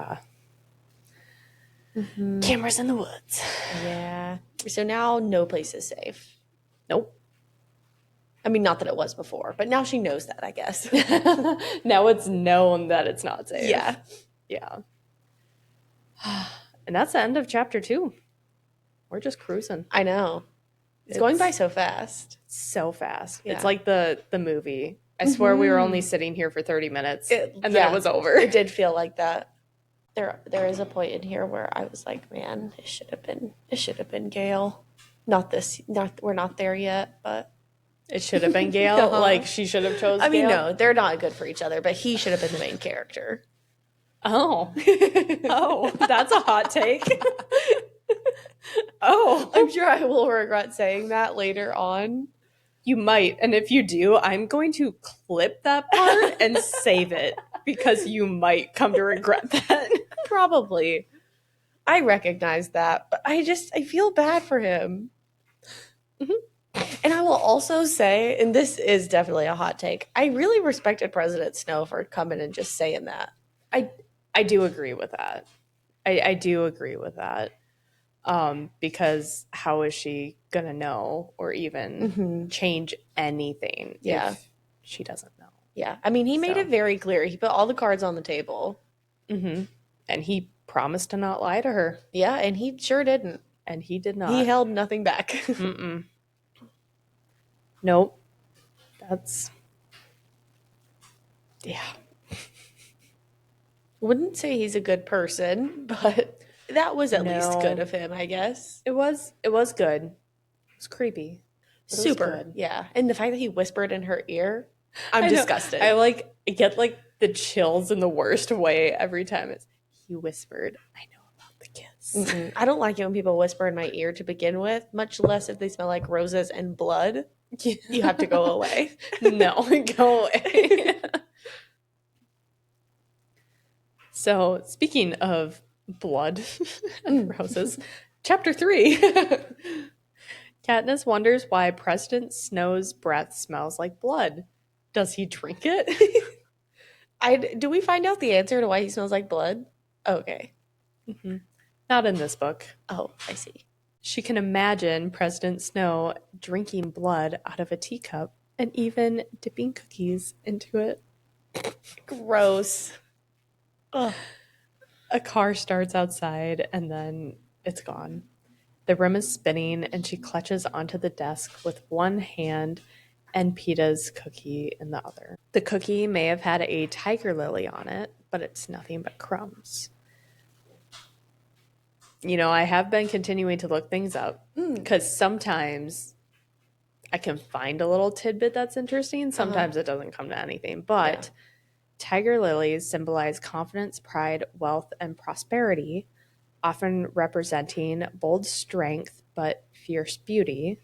Cameras in the woods. Yeah. So now no place is safe. Nope. I mean, not that it was before, but now she knows that, I guess. Now it's known that it's not safe. Yeah. Yeah. And that's the end of chapter 2. We're just cruising. I know. It's going by so fast. So fast. Yeah. It's like the movie. I swear we were only sitting here for 30 minutes and then it was over. It did feel like that. There is a point in here where I was like, man, it should have been Gale. We're not there yet, but it should have been Gale. No. Like she should have chosen. I mean, no, they're not good for each other, but he should have been the main character. Oh. Oh, that's a hot take. Oh. I'm sure I will regret saying that later on. You might. And if you do, I'm going to clip that part and save it because you might come to regret that. Probably. I recognize that, but I feel bad for him. Mm-hmm. And I will also say, and this is definitely a hot take, I really respected President Snow for coming and just saying that. I do agree with that. I do agree with that. Because how is she gonna know or even change anything if she doesn't know? Yeah. I mean, he made it very clear. He put all the cards on the table. Mm-hmm. And he promised to not lie to her. Yeah, and he sure didn't. And he did not. He held nothing back. Mm-mm. Nope. That's... Yeah. Wouldn't say he's a good person, but that was at least good of him, I guess. It was good. It was creepy. Super. Good. Yeah. And the fact that he whispered in her ear, I'm disgusted. I get the chills in the worst way every time he whispered, I know about the kiss. Mm-mm. I don't like it when people whisper in my ear to begin with, much less if they smell like roses and blood. You have to go away. No, go away. So, speaking of blood and roses, chapter 3. Katniss wonders why President Snow's breath smells like blood. Does he drink it? Do we find out the answer to why he smells like blood? Okay. Mm-hmm. Not in this book. Oh, I see. She can imagine President Snow drinking blood out of a teacup and even dipping cookies into it. Gross. Ugh. A car starts outside and then it's gone. The room is spinning and she clutches onto the desk with one hand and Peeta's cookie in the other. The cookie may have had a tiger lily on it, but it's nothing but crumbs. You know, I have been continuing to look things up because sometimes I can find a little tidbit that's interesting. Sometimes it doesn't come to anything. But tiger lilies symbolize confidence, pride, wealth, and prosperity, often representing bold strength but fierce beauty.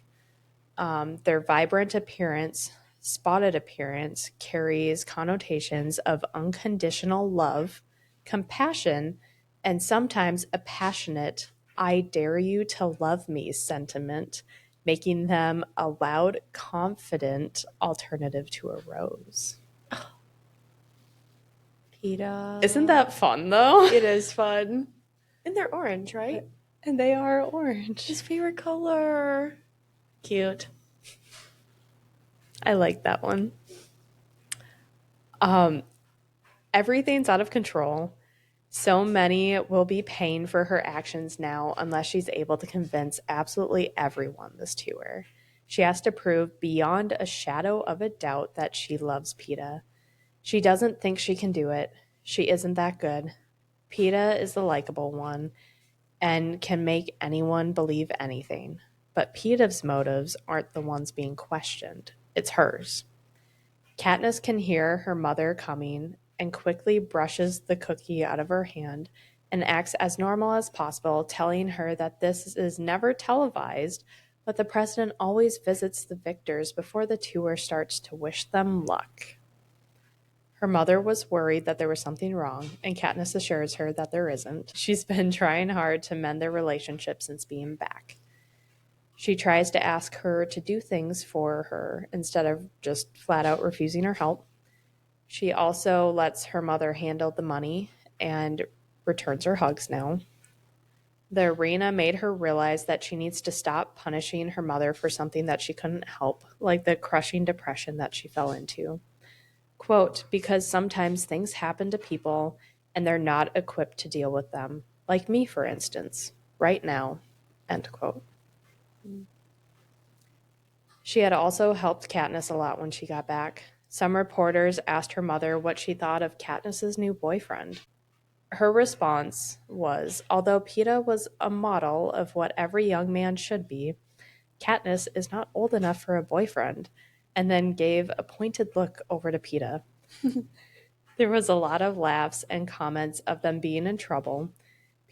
Their vibrant appearance, spotted appearance, carries connotations of unconditional love, compassion, and sometimes a passionate, I dare you to love me sentiment, making them a loud, confident alternative to a rose. Peeta. Isn't that fun, though? It is fun. And they're orange, right? And they are orange. His favorite color. Cute. I like that one. Everything's out of control. So many will be paying for her actions now unless she's able to convince absolutely everyone this to her. She has to prove beyond a shadow of a doubt that she loves Peeta. She doesn't think she can do it. She isn't that good. Peeta is the likable one and can make anyone believe anything. But Peeta's motives aren't the ones being questioned. It's hers. Katniss can hear her mother coming and quickly brushes the cookie out of her hand and acts as normal as possible, telling her that this is never televised, but the president always visits the victors before the tour starts to wish them luck. Her mother was worried that there was something wrong, and Katniss assures her that there isn't. She's been trying hard to mend their relationship since being back. She tries to ask her to do things for her instead of just flat out refusing her help. She also lets her mother handle the money and returns her hugs now. The arena made her realize that she needs to stop punishing her mother for something that she couldn't help, like the crushing depression that she fell into. Quote, because sometimes things happen to people and they're not equipped to deal with them, like me, for instance, right now, end quote. She had also helped Katniss a lot when she got back. Some reporters asked her mother what she thought of Katniss's new boyfriend. Her response was, although Peeta was a model of what every young man should be, Katniss is not old enough for a boyfriend, and then gave a pointed look over to Peeta. There was a lot of laughs and comments of them being in trouble.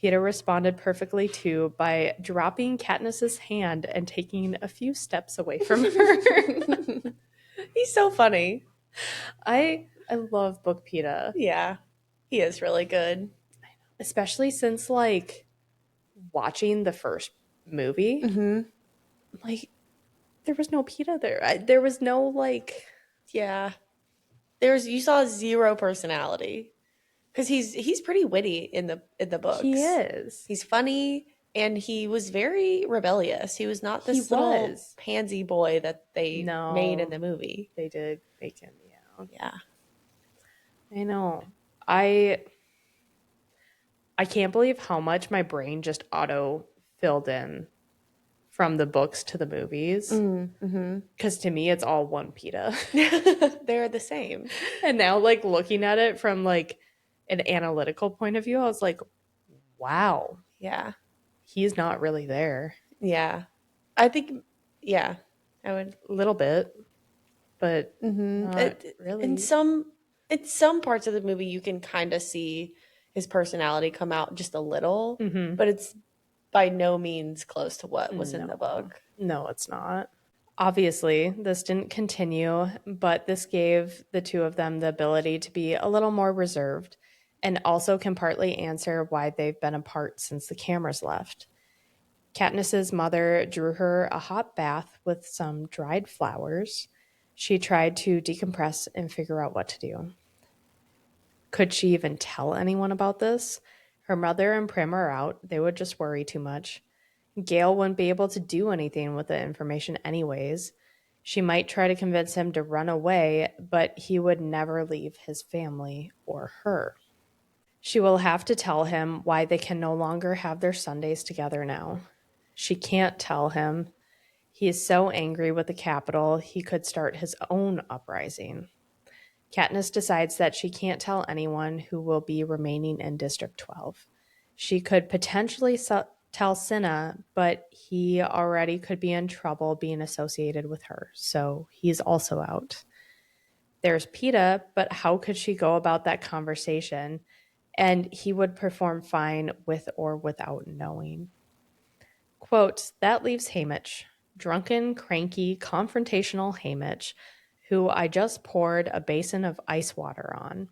Peeta responded perfectly too by dropping Katniss's hand and taking a few steps away from her. He's so funny. I love Book Peeta. Yeah, he is really good. Especially since, like, watching the first movie, like, there was no Peeta there. There was no, like... Yeah. You saw zero personality. Because he's pretty witty in the books. He is. He's funny, and he was very rebellious. He was not this little pansy boy that they made in the movie. They did make him, yeah. Yeah. I know. I can't believe how much my brain just auto filled in from the books to the movies. Because to me, it's all one Peeta. They're the same. And now, like, looking at it from, like, an analytical point of view, I was like, wow. Yeah. He's not really there. Yeah. I think, yeah, I would. A little bit, but not really. In some parts of the movie, you can kind of see his personality come out just a little, but it's by no means close to what was in the book. No, it's not. Obviously, this didn't continue, but this gave the two of them the ability to be a little more reserved. and also can partly answer why they've been apart since the cameras left. Katniss's mother drew her a hot bath with some dried flowers. She tried to decompress and figure out what to do. Could she even tell anyone about this? Her mother and Prim are out. They would just worry too much. Gale wouldn't be able to do anything with the information anyways. She might try to convince him to run away, but he would never leave his family or her. She will have to tell him why they can no longer have their Sundays together now. She can't tell him. He is so angry with the Capitol, he could start his own uprising. Katniss decides that she can't tell anyone who will be remaining in District 12. She could potentially tell Cinna, but he already could be in trouble being associated with her, so he's also out. There's Peeta, but how could she go about that conversation? And he would perform fine with or without knowing. Quote, that leaves Haymitch, drunken, cranky, confrontational Haymitch, who I just poured a basin of ice water on.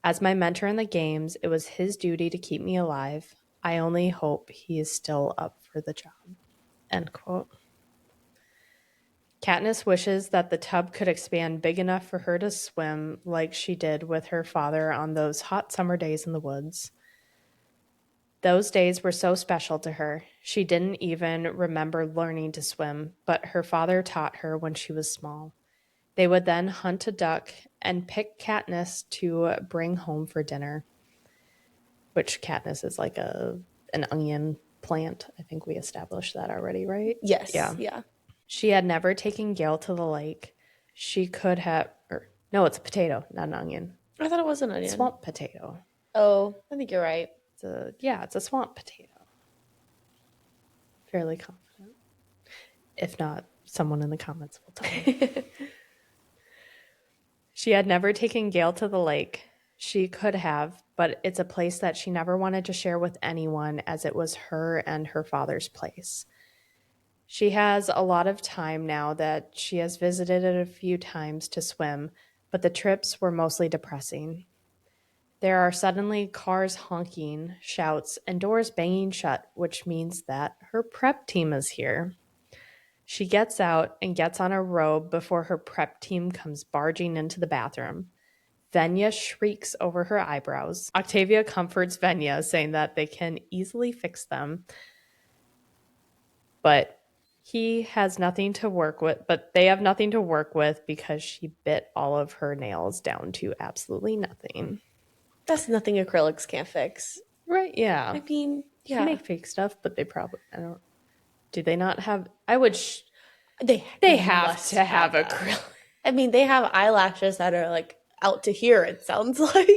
As my mentor in the games, it was his duty to keep me alive. I only hope he is still up for the job. End quote. Katniss wishes that the tub could expand big enough for her to swim like she did with her father on those hot summer days in the woods. Those days were so special to her. She didn't even remember learning to swim, but her father taught her when she was small. They would then hunt a duck and pick Katniss to bring home for dinner, which Katniss is like an onion plant. I think we established that already, right? Yes. Yeah. She had never taken Gale to the lake. She could have, no, it's a potato, not an onion. I thought it was an onion. Swamp potato. Oh, I think you're right. It's a swamp potato. Fairly confident. If not, someone in the comments will tell me. She had never taken Gale to the lake. She could have, but it's a place that she never wanted to share with anyone as it was her and her father's place. She has a lot of time now that she has visited it a few times to swim, but the trips were mostly depressing. There are suddenly cars honking, shouts, and doors banging shut, which means that her prep team is here. She gets out and gets on a robe before her prep team comes barging into the bathroom. Venya shrieks over her eyebrows. Octavia comforts Venya, saying that they can easily fix them. But he has nothing to work with, but they have nothing to work with because she bit all of her nails down to absolutely nothing. That's nothing acrylics can't fix. Right, yeah. I mean, yeah. You make fake stuff, but they probably, do they not have, I would, they have to have acrylic. I mean, they have eyelashes that are like out to here, it sounds like.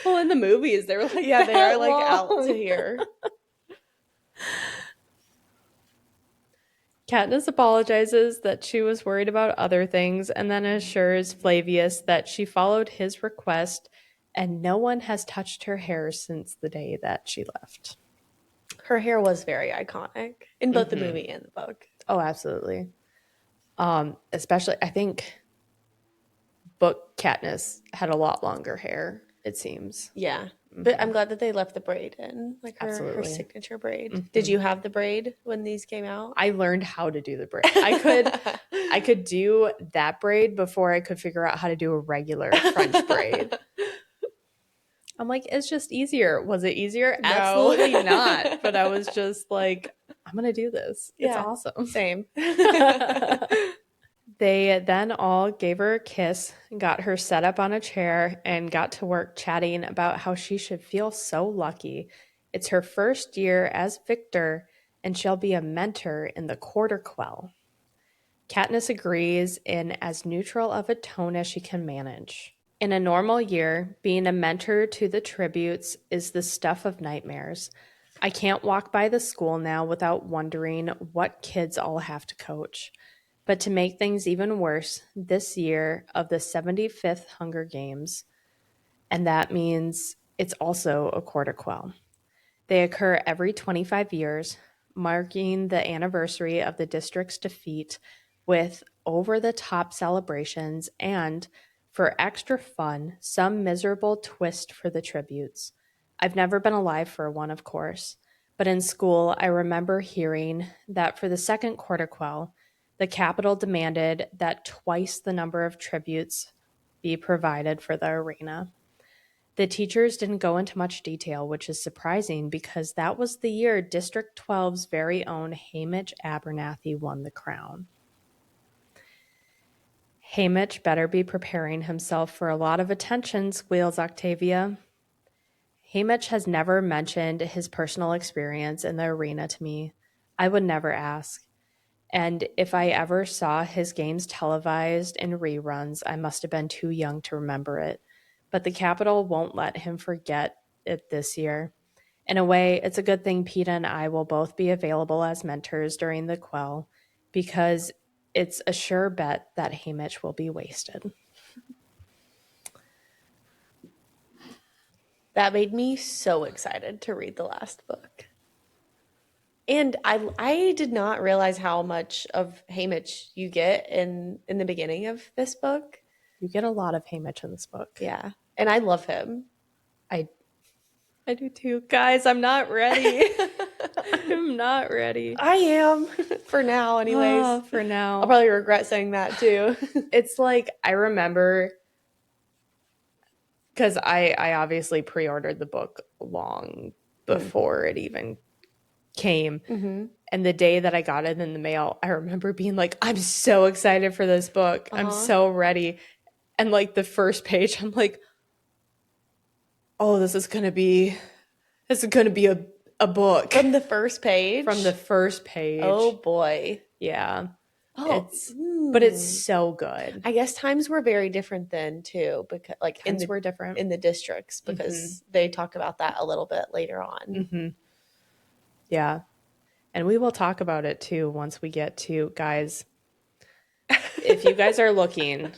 Well, in the movies, they were like, yeah, they are like out to here. Katniss apologizes that she was worried about other things and then assures Flavius that she followed his request and no one has touched her hair since the day that she left. Her hair was very iconic in both the movie and the book. Oh, absolutely. Especially, I think book Katniss had a lot longer hair, it seems. Yeah. But I'm glad that they left the braid in, like her signature braid. Did you have the braid when these came out? I learned how to do the braid. I could do that braid before I could figure out how to do a regular French braid. I'm like, it's just easier. Was it easier? No. Absolutely not. But I was just like, I'm going to do this. Yeah, it's awesome. Same. They then all gave her a kiss, got her set up on a chair, and got to work chatting about how she should feel so lucky. It's her first year as Victor, and she'll be a mentor in the Quarter Quell. Katniss agrees in as neutral of a tone as she can manage. In a normal year, being a mentor to the tributes is the stuff of nightmares. I can't walk by the school now without wondering what kids I'll have to coach. But to make things even worse, this year of the 75th Hunger Games, and that means it's also a Quarter Quell. They occur every 25 years, marking the anniversary of the district's defeat with over-the-top celebrations and For extra fun, some miserable twist for the tributes. I've never been alive for one, of course, but in school I remember hearing that for the second quarter quell, the Capitol demanded that twice the number of tributes be provided for the arena. The teachers didn't go into much detail, which is surprising because that was the year District 12's very own Hamish Abernathy won the crown. Hamish better be preparing himself for a lot of attention, squeals Octavia. Hamish has never mentioned his personal experience in the arena to me. I would never ask. And if I ever saw his games televised in reruns, I must have been too young to remember it. But the Capitol won't let him forget it this year. In a way, it's a good thing Peeta and I will both be available as mentors during the quell, because it's a sure bet that Hamish will be wasted. That made me so excited to read the last book. And I did not realize how much of Hamish you get in the beginning of this book. You get a lot of Hamish in this book. Yeah. And I love him. I do too. Guys, I'm not ready. I'm not ready. I am. For now, anyways. Oh, for now. I'll probably regret saying that too. It's like, I remember, because I obviously pre-ordered the book long before it even came. Mm-hmm. And the day that I got it in the mail, I remember being like, I'm so excited for this book. I'm so ready. And like the first page, I'm like, oh, this is gonna be a book. From the first page? From the first page. Oh boy. Yeah. Oh, but it's so good. I guess times were very different then too, because like times were different in the districts, because they talk about that a little bit later on. Mm-hmm. Yeah. And we will talk about it too once we get to, guys, if you guys are looking,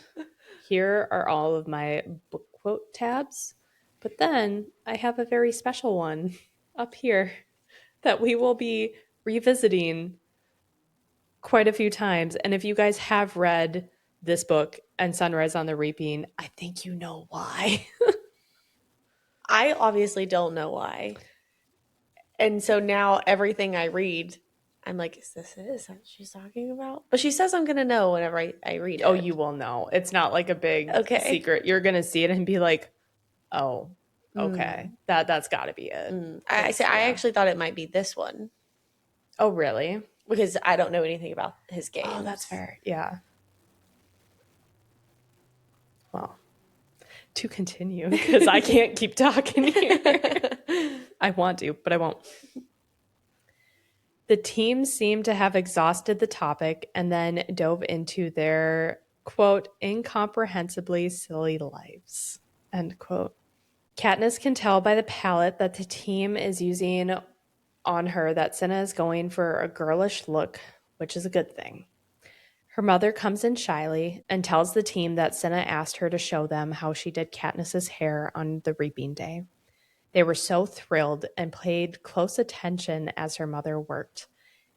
here are all of my book quote tabs. But then I have a very special one up here that we will be revisiting quite a few times. And if you guys have read this book and Sunrise on the Reaping, I think you know why. I obviously don't know why. And so now everything I read, I'm like, is that what she's talking about? But she says I'm going to know whenever I read it. Oh, you will know. It's not like a big secret. You're going to see it and be like, oh, okay. That's got to be it. I actually thought it might be this one. Oh, really? Because I don't know anything about his games. Oh, that's fair. Yeah. Well, to continue, because I can't keep talking here. I want to, but I won't. The team seemed to have exhausted the topic and then dove into their, quote, incomprehensibly silly lives, end quote. Katniss can tell by the palette that the team is using on her that Cinna is going for a girlish look, which is a good thing. Her mother comes in shyly and tells the team that Cinna asked her to show them how she did Katniss's hair on the reaping day. They were so thrilled and paid close attention as her mother worked.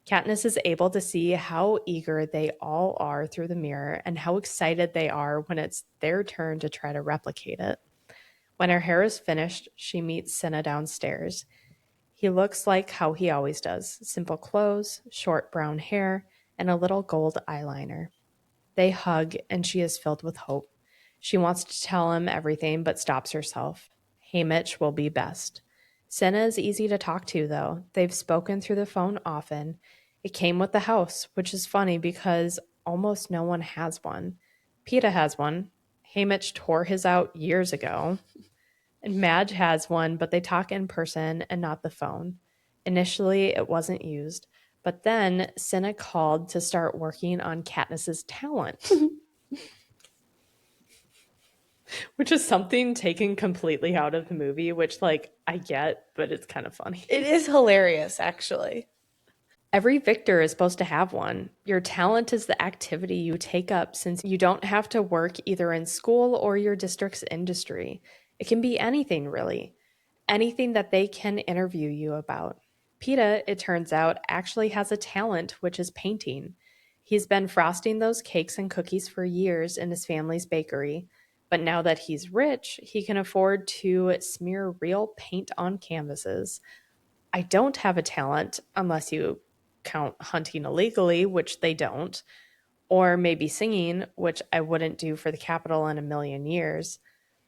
Katniss is able to see how eager they all are through the mirror and how excited they are when it's their turn to try to replicate it. When her hair is finished, she meets Cinna downstairs. He looks like how he always does, simple clothes, short brown hair, and a little gold eyeliner. They hug, and she is filled with hope. She wants to tell him everything, but stops herself. Hamish will be best. Cinna is easy to talk to, though. They've spoken through the phone often. It came with the house, which is funny because almost no one has one. Peeta has one. Hamish tore his out years ago. And Madge has one, but they talk in person and not the phone. Initially, it wasn't used, but then Cinna called to start working on Katniss's talent. Which is something taken completely out of the movie, which, like, I get, but it's kind of funny. It is hilarious, actually. Every victor is supposed to have one. Your talent is the activity you take up since you don't have to work either in school or your district's industry. It can be anything, really. Anything that they can interview you about. Peeta, it turns out, actually has a talent, which is painting. He's been frosting those cakes and cookies for years in his family's bakery. But now that he's rich, he can afford to smear real paint on canvases. I don't have a talent, unless you count hunting illegally, which they don't, or maybe singing, which I wouldn't do for the Capitol in a million years.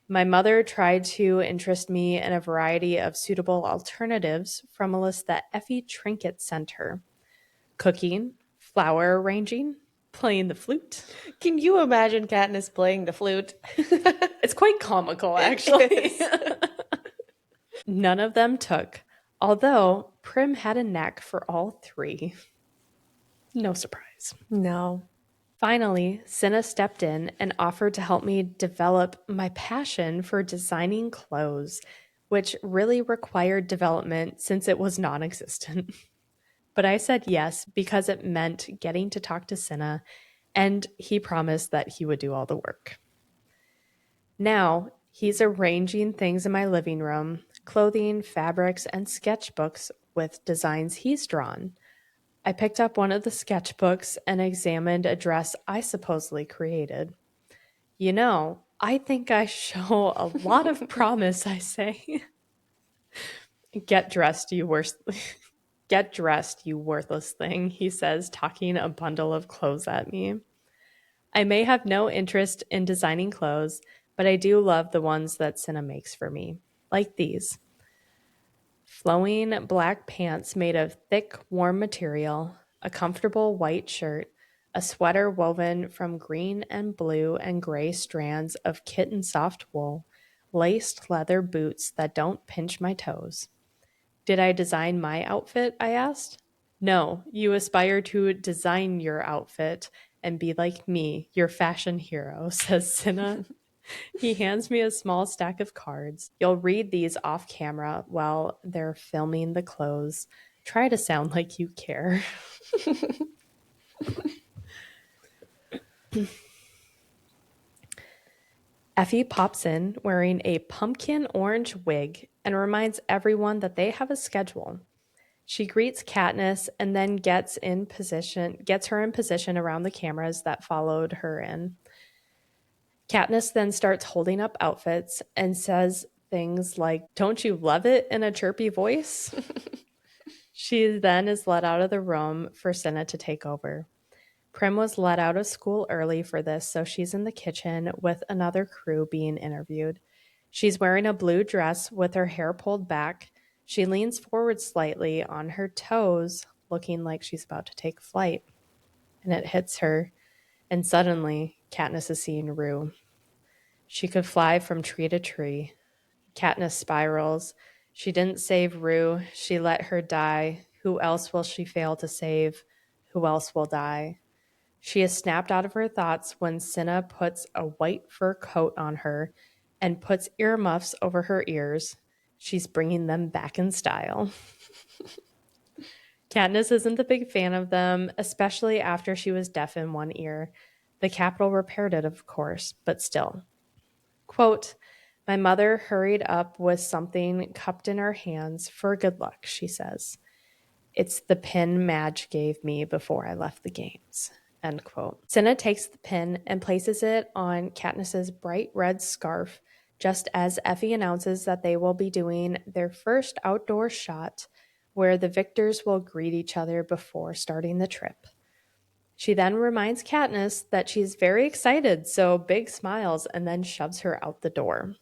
My mother tried to interest me in a variety of suitable alternatives from a list that Effie Trinket sent her. Cooking, flower arranging, playing the flute. Can you imagine Katniss playing the flute? It's quite comical, actually. None of them took, although Prim had a knack for all three. No surprise. No. Finally, Cinna stepped in and offered to help me develop my passion for designing clothes, which really required development since it was non existent. But I said yes because it meant getting to talk to Cinna, and he promised that he would do all the work. Now, he's arranging things in my living room, clothing, fabrics, and sketchbooks with designs he's drawn. I picked up one of the sketchbooks and examined a dress I supposedly created. You know, I think I show a lot of promise, I say. Get dressed, you worthless thing, he says, talking a bundle of clothes at me. I may have no interest in designing clothes, but I do love the ones that Cinna makes for me, like these. Flowing black pants made of thick, warm material, a comfortable white shirt, a sweater woven from green and blue and gray strands of kitten soft wool, laced leather boots that don't pinch my toes. Did I design my outfit? I asked. No, you aspire to design your outfit and be like me, your fashion hero, says Cinna. He hands me a small stack of cards. You'll read these off camera while they're filming the clothes. Try to sound like you care. Effie pops in wearing a pumpkin orange wig and reminds everyone that they have a schedule. She greets Katniss and then gets her in position around the cameras that followed her in. Katniss then starts holding up outfits and says things like, "Don't you love it?" in a chirpy voice. She then is let out of the room for Cinna to take over. Prim was let out of school early for this, so she's in the kitchen with another crew being interviewed. She's wearing a blue dress with her hair pulled back. She leans forward slightly on her toes, looking like she's about to take flight. And it hits her, and suddenly Katniss is seeing Rue. She could fly from tree to tree. Katniss spirals. She didn't save Rue. She let her die. Who else will she fail to save? Who else will die? She is snapped out of her thoughts when Cinna puts a white fur coat on her and puts earmuffs over her ears. She's bringing them back in style. Katniss isn't a big fan of them, especially after she was deaf in one ear. The Capitol repaired it, of course, but still. Quote, my mother hurried up with something cupped in her hands for good luck, she says. It's the pin Madge gave me before I left the games. End quote. Cinna takes the pin and places it on Katniss's bright red scarf, just as Effie announces that they will be doing their first outdoor shot, where the victors will greet each other before starting the trip. She then reminds Katniss that she's very excited, so big smiles, and then shoves her out the door.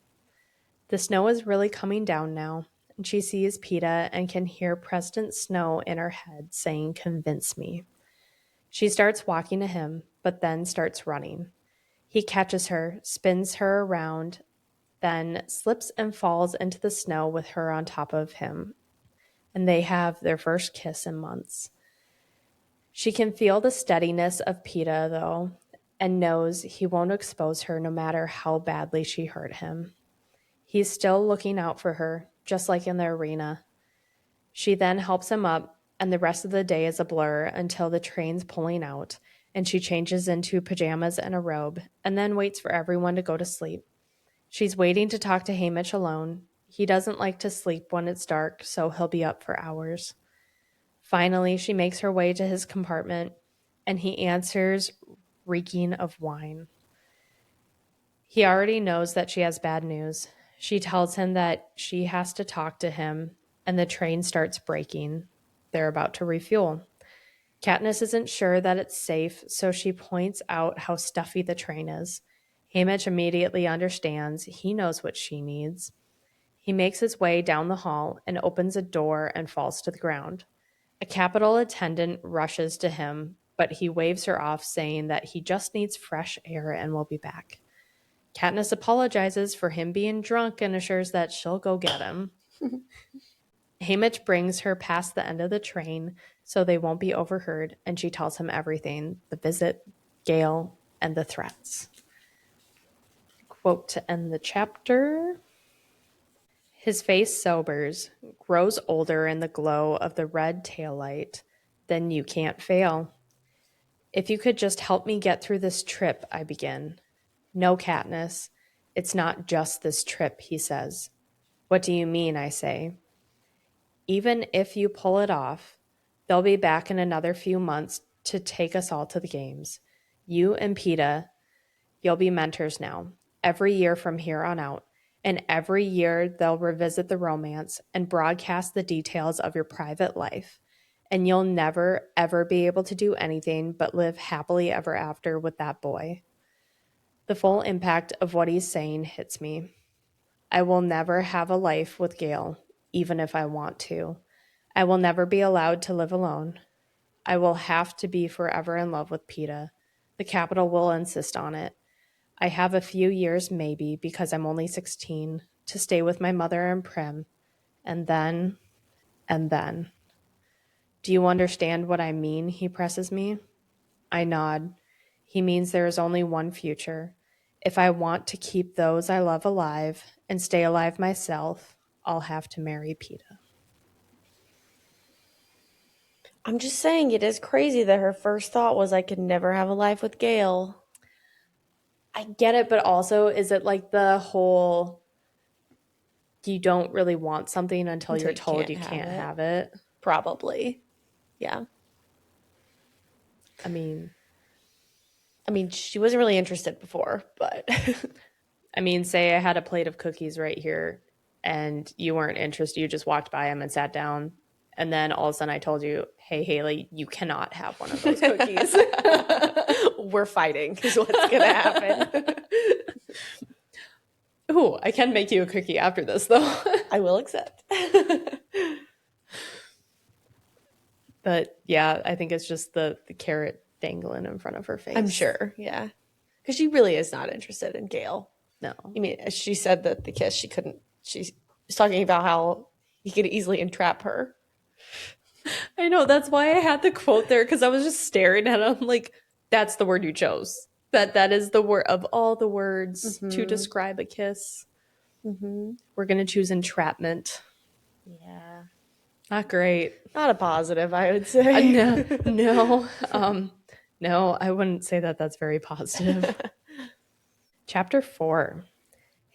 The snow is really coming down now, and she sees Peeta and can hear President Snow in her head saying, "Convince me." She starts walking to him, but then starts running. He catches her, spins her around, then slips and falls into the snow with her on top of him. And they have their first kiss in months. She can feel the steadiness of Peeta, though, and knows he won't expose her no matter how badly she hurt him. He's still looking out for her, just like in the arena. She then helps him up, and the rest of the day is a blur until the train's pulling out, and she changes into pajamas and a robe, and then waits for everyone to go to sleep. She's waiting to talk to Haymitch alone. He doesn't like to sleep when it's dark, so he'll be up for hours. Finally, she makes her way to his compartment, and he answers, reeking of wine. He already knows that she has bad news. She tells him that she has to talk to him, and the train starts braking. They're about to refuel. Katniss isn't sure that it's safe, so she points out how stuffy the train is. Haymitch immediately understands. He knows what she needs. He makes his way down the hall and opens a door and falls to the ground. A Capitol attendant rushes to him, but he waves her off, saying that he just needs fresh air and will be back. Katniss apologizes for him being drunk and assures that she'll go get him. Haymitch brings her past the end of the train so they won't be overheard, and she tells him everything, the visit, Gale, and the threats. Quote to end the chapter. His face sobers, grows older in the glow of the red taillight. Then you can't fail. If you could just help me get through this trip, I begin. No, Katniss. It's not just this trip, he says. What do you mean, I say. Even if you pull it off, they'll be back in another few months to take us all to the games. You and Peeta, you'll be mentors now, every year from here on out. And every year they'll revisit the romance and broadcast the details of your private life. And you'll never, ever be able to do anything but live happily ever after with that boy. The full impact of what he's saying hits me. I will never have a life with Gale, even if I want to. I will never be allowed to live alone. I will have to be forever in love with Peeta. The Capitol will insist on it. I have a few years, maybe, because I'm only 16, to stay with my mother and Prim. And then. Do you understand what I mean? He presses me. I nod. He means there is only one future. If I want to keep those I love alive and stay alive myself, I'll have to marry Peeta. I'm just saying, it is crazy that her first thought was, I could never have a life with Gale. I get it, but also, is it like the whole, you don't really want something until you're told you can't have it? Probably. Yeah. I mean, she wasn't really interested before, but say I had a plate of cookies right here and you weren't interested. You just walked by them and sat down. And then all of a sudden I told you, hey, Haley, you cannot have one of those cookies. We're fighting is what's going to happen. Ooh, I can make you a cookie after this, though. I will accept. But yeah, I think it's just the carrot dangling in front of her face. I'm sure, yeah. Because she really is not interested in Gale. No. I mean, she said that the kiss, she was talking about how he could easily entrap her. I know, that's why I had the quote there, because I was just staring at him like, that's the word you chose. That is the word of all the words to describe a kiss. We're going to choose entrapment. Yeah. Not great. Not a positive, I would say. No, I wouldn't say that that's very positive. Chapter 4.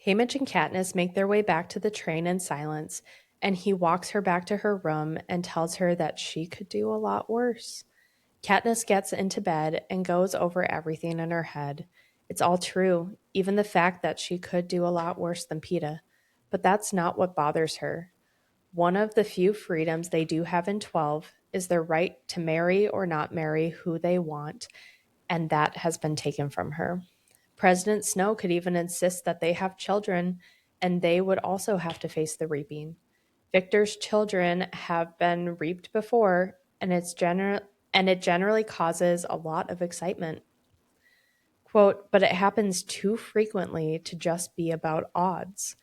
Haymitch and Katniss make their way back to the train in silence, and he walks her back to her room and tells her that she could do a lot worse. Katniss gets into bed and goes over everything in her head. It's all true, even the fact that she could do a lot worse than Peeta. But that's not what bothers her. One of the few freedoms they do have in 12 is their right to marry or not marry who they want, and that has been taken from her. President Snow could even insist that they have children, and they would also have to face the reaping. Victor's children have been reaped before, and it generally causes a lot of excitement. Quote, but it happens too frequently to just be about odds.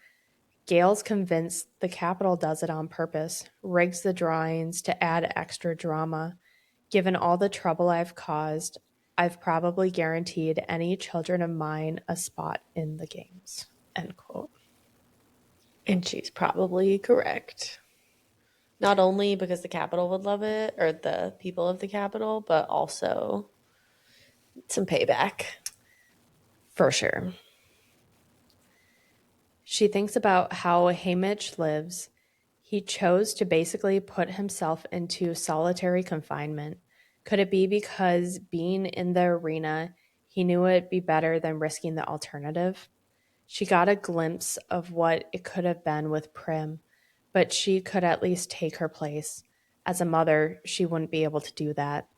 Gale's convinced the Capitol does it on purpose, rigs the drawings to add extra drama. Given all the trouble I've caused, I've probably guaranteed any children of mine a spot in the games. End quote. And she's probably correct. Not only because the Capitol would love it, or the people of the Capitol, but also some payback. For sure. She thinks about how Haymitch lives. He chose to basically put himself into solitary confinement. Could it be because being in the arena, he knew it'd be better than risking the alternative? She got a glimpse of what it could have been with Prim, but she could at least take her place. As a mother, she wouldn't be able to do that.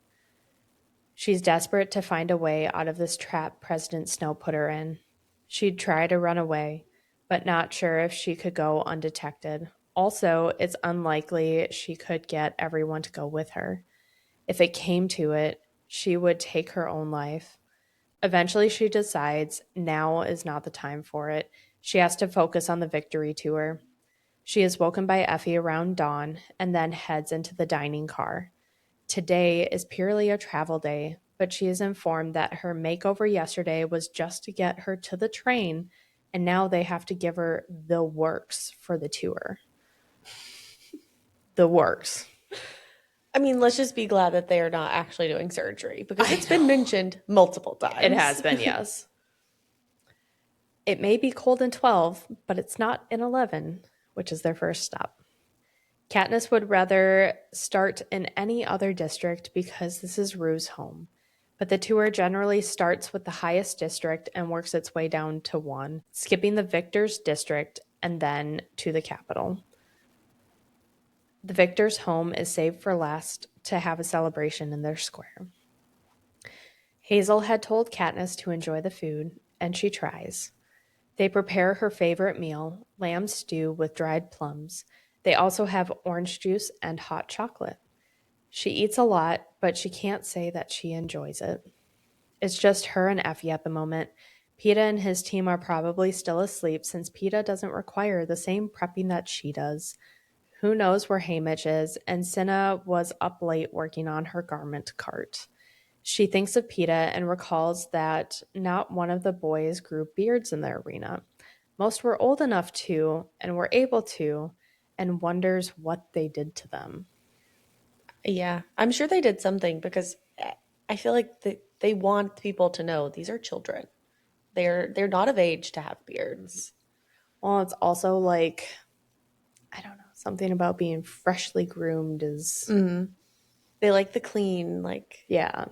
She's desperate to find a way out of this trap President Snow put her in. She'd try to run away, but not sure if she could go undetected. Also, it's unlikely she could get everyone to go with her. If it came to it, she would take her own life. Eventually, she decides now is not the time for it. She has to focus on the victory tour. She is woken by Effie around dawn and then heads into the dining car. Today is purely a travel day, but she is informed that her makeover yesterday was just to get her to the train, and now they have to give her the works for the tour. The works. I mean, let's just be glad that they are not actually doing surgery, because it's been mentioned multiple times. It has been, yes. It may be cold in 12, but it's not in 11, which is their first stop. Katniss would rather start in any other district because this is Rue's home. But the tour generally starts with the highest district and works its way down to 1, skipping the victor's district and then to the capital. The victor's home is saved for last to have a celebration in their square. Hazel had told Katniss to enjoy the food, and she tries. They prepare her favorite meal, lamb stew with dried plums. They also have orange juice and hot chocolate. She eats a lot, but she can't say that she enjoys it. It's just her and Effie at the moment. Peeta and his team are probably still asleep since Peeta doesn't require the same prepping that she does. Who knows where Haymitch is, and Cinna was up late working on her garment cart. She thinks of Peeta and recalls that not one of the boys grew beards in the arena. Most were old enough to, and were able to, and wonders what they did to them. Yeah, I'm sure they did something, because I feel like they want people to know these are children. They're not of age to have beards. Well, it's also like, I don't know, something about being freshly groomed is... They like the clean, look. Yeah.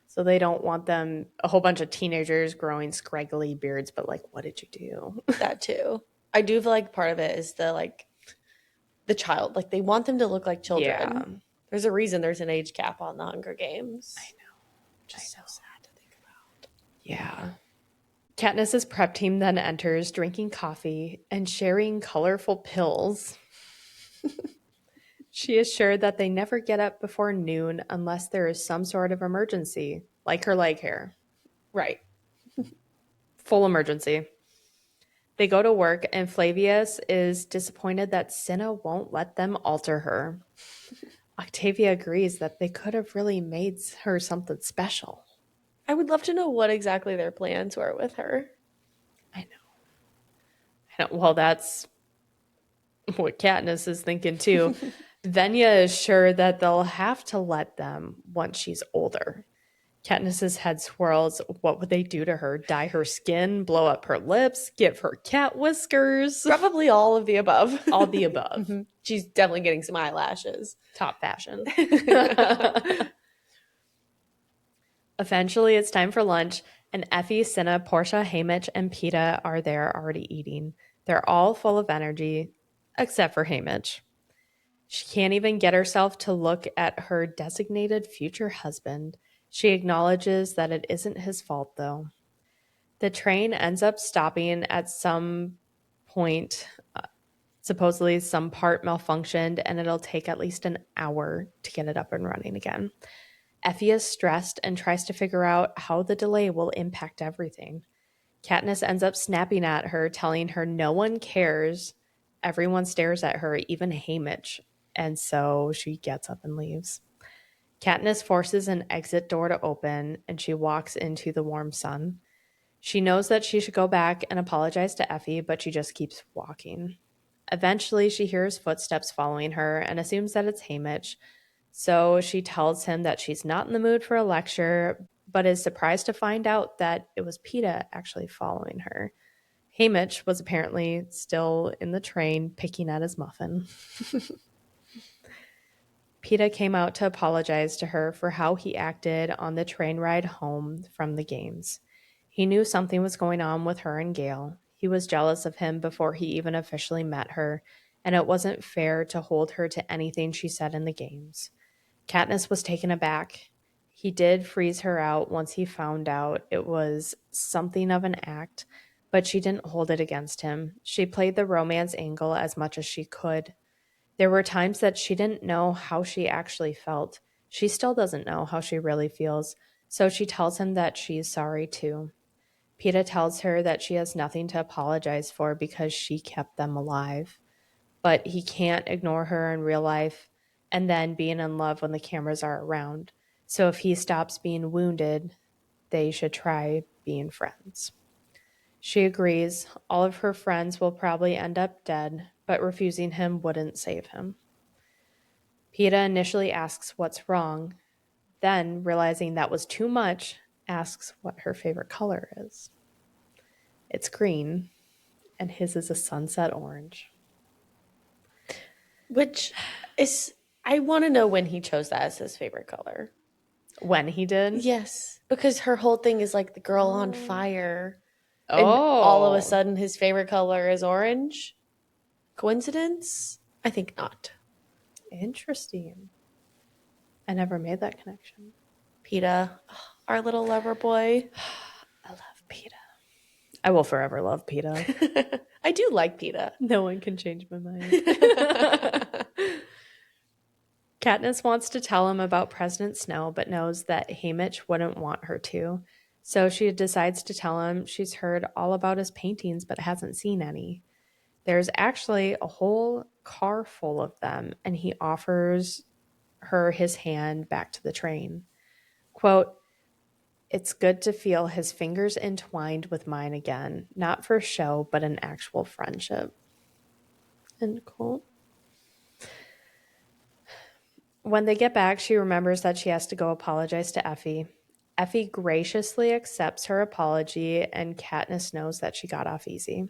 So they don't want them, a whole bunch of teenagers growing scraggly beards, but like, what did you do? That too. I do feel like part of it is the child. Like, they want them to look like children. Yeah. There's a reason there's an age cap on the Hunger Games. I know. Just so sad to think about. Yeah. Katniss's prep team then enters, drinking coffee and sharing colorful pills. She is sure that they never get up before noon unless there is some sort of emergency, like her leg hair. Right. Full emergency. They go to work, and Flavius is disappointed that Cinna won't let them alter her. Octavia agrees that they could have really made her something special. I would love to know what exactly their plans were with her. I know. Well, that's what Katniss is thinking too. Venya is sure that they'll have to let them once she's older. Katniss's head swirls. What would they do to her? Dye her skin, blow up her lips, give her cat whiskers? Probably all of the above. All the above. She's definitely getting some eyelashes. Top fashion. Eventually, it's time for lunch, and Effie, Cinna, Portia, Haymitch, and Peeta are there already eating. They're all full of energy, except for Haymitch. She can't even get herself to look at her designated future husband. She acknowledges that it isn't his fault, though. The train ends up stopping at some point. Supposedly, some part malfunctioned, and it'll take at least an hour to get it up and running again. Effie is stressed and tries to figure out how the delay will impact everything. Katniss ends up snapping at her, telling her no one cares. Everyone stares at her, even Haymitch, and so she gets up and leaves. Katniss forces an exit door to open, and she walks into the warm sun. She knows that she should go back and apologize to Effie, but she just keeps walking. Eventually, she hears footsteps following her and assumes that it's Haymitch. So she tells him that she's not in the mood for a lecture, but is surprised to find out that it was Peeta actually following her. Haymitch was apparently still in the train picking at his muffin. Peeta came out to apologize to her for how he acted on the train ride home from the games. He knew something was going on with her and Gale. He was jealous of him before he even officially met her, and it wasn't fair to hold her to anything she said in the games. Katniss was taken aback. He did freeze her out once he found out it was something of an act, but she didn't hold it against him. She played the romance angle as much as she could. There were times that she didn't know how she actually felt. She still doesn't know how she really feels, so she tells him that she's sorry too. Peeta tells her that she has nothing to apologize for because she kept them alive. But he can't ignore her in real life and then being in love when the cameras are around. So if he stops being wounded, they should try being friends. She agrees. All of her friends will probably end up dead, but refusing him wouldn't save him. Peeta initially asks what's wrong, then, realizing that was too much, asks what her favorite color is. It's green, and his is a sunset orange. Which is, I want to know when he chose that as his favorite color. When he did? Yes, because her whole thing is like the girl on fire. Oh. And all of a sudden his favorite color is orange. Coincidence? I think not. Interesting. I never made that connection. Peeta, our little lover boy. I love Peeta. I will forever love Peeta. I do like Peeta. No one can change my mind. Katniss wants to tell him about President Snow, but knows that Haymitch wouldn't want her to. So she decides to tell him she's heard all about his paintings but hasn't seen any. There's actually a whole car full of them, and he offers her his hand back to the train. Quote, "It's good to feel his fingers entwined with mine again, not for show, but an actual friendship." End quote. When they get back, she remembers that she has to go apologize to Effie. Effie graciously accepts her apology, and Katniss knows that she got off easy.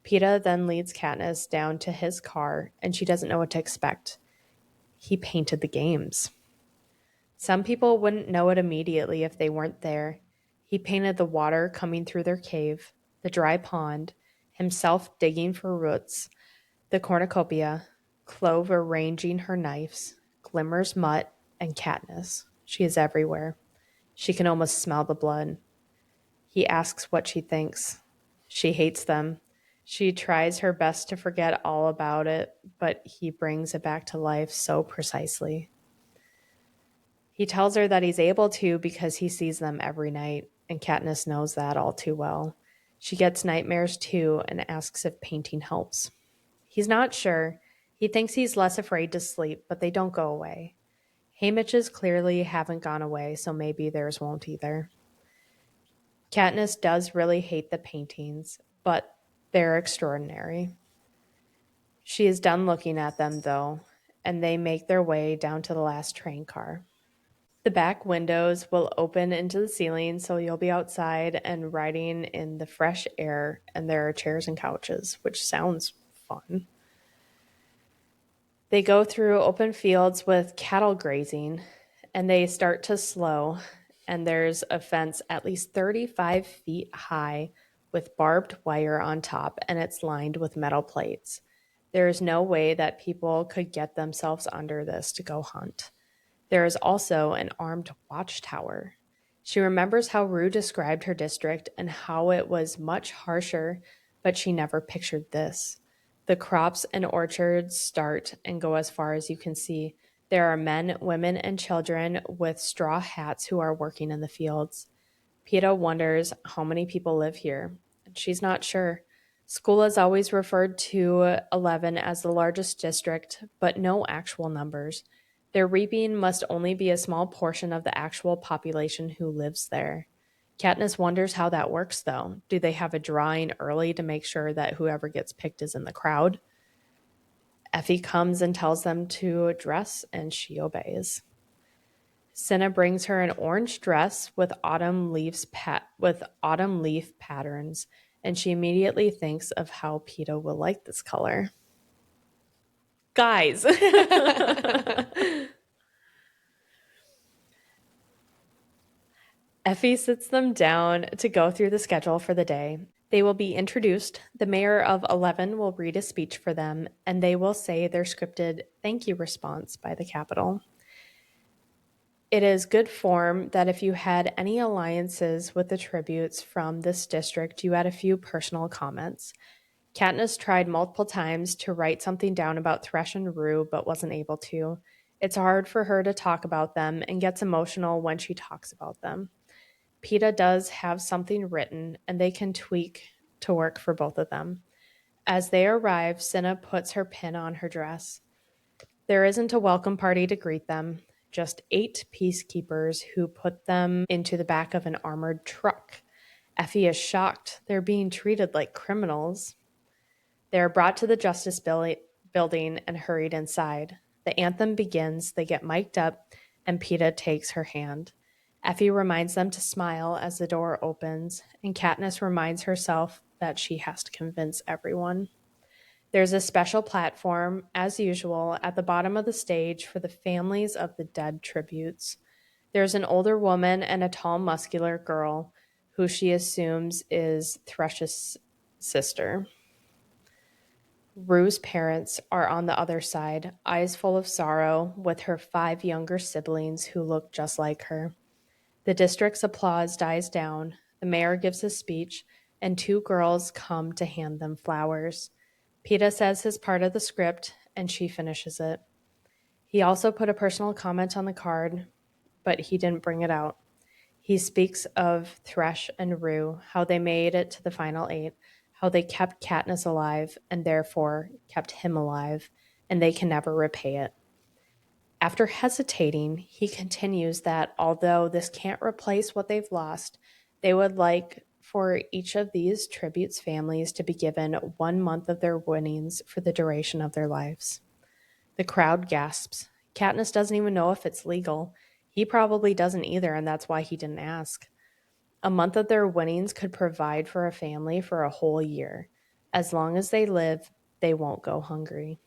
Peeta then leads Katniss down to his car, and she doesn't know what to expect. He painted the games. Some people wouldn't know it immediately if they weren't there. He painted the water coming through their cave, the dry pond, himself digging for roots, the cornucopia, Clove arranging her knives, Glimmer's mutt, and Katniss. She is everywhere. She can almost smell the blood. He asks what she thinks. She hates them. She tries her best to forget all about it, but he brings it back to life so precisely. He tells her that he's able to because he sees them every night, and Katniss knows that all too well. She gets nightmares too and asks if painting helps. He's not sure. He thinks he's less afraid to sleep, but they don't go away. Haymitch's clearly haven't gone away, so maybe theirs won't either. Katniss does really hate the paintings, but they're extraordinary. She is done looking at them, though, and they make their way down to the last train car. The back windows will open into the ceiling, so you'll be outside and riding in the fresh air, and there are chairs and couches, which sounds fun. They go through open fields with cattle grazing, and they start to slow, and there's a fence at least 35 feet high with barbed wire on top, and it's lined with metal plates. There is no way that people could get themselves under this to go hunt. There is also an armed watchtower. She remembers how Rue described her district and how it was much harsher, but she never pictured this. The crops and orchards start and go as far as you can see. There are men, women, and children with straw hats who are working in the fields. Peeta wonders how many people live here. She's not sure. School has always referred to 11 as the largest district, but no actual numbers. Their reaping must only be a small portion of the actual population who lives there. Katniss wonders how that works, though. Do they have a drawing early to make sure that whoever gets picked is in the crowd? Effie comes and tells them to dress, and she obeys. Cinna brings her an orange dress with autumn leaf patterns, and she immediately thinks of how Peeta will like this color. Guys! Effie sits them down to go through the schedule for the day. They will be introduced. The mayor of 11 will read a speech for them, and they will say their scripted thank you response by the Capitol. It is good form that if you had any alliances with the tributes from this district, you had a few personal comments. Katniss tried multiple times to write something down about Thresh and Rue, but wasn't able to. It's hard for her to talk about them and gets emotional when she talks about them. Peeta does have something written, and they can tweak to work for both of them. As they arrive, Cinna puts her pin on her dress. There isn't a welcome party to greet them, just 8 peacekeepers who put them into the back of an armored truck. Effie is shocked. They're being treated like criminals. They are brought to the Justice building and hurried inside. The anthem begins, they get mic'd up, and Peeta takes her hand. Effie reminds them to smile as the door opens, and Katniss reminds herself that she has to convince everyone. There's a special platform, as usual, at the bottom of the stage for the families of the dead tributes. There's an older woman and a tall, muscular girl who she assumes is Thresh's sister. Rue's parents are on the other side, eyes full of sorrow, with her 5 younger siblings who look just like her. The district's applause dies down. The mayor gives a speech, and 2 girls come to hand them flowers. Peeta says his part of the script, and she finishes it. He also put a personal comment on the card, but he didn't bring it out. He speaks of Thresh and Rue, how they made it to the final 8, how they kept Katniss alive, and therefore kept him alive, and they can never repay it. After hesitating, he continues that although this can't replace what they've lost, they would like for each of these tributes families to be given 1 month of their winnings for the duration of their lives. The crowd gasps. Katniss doesn't even know if it's legal. He probably doesn't either, and that's why he didn't ask. A month of their winnings could provide for a family for a whole year. As long as they live, they won't go hungry.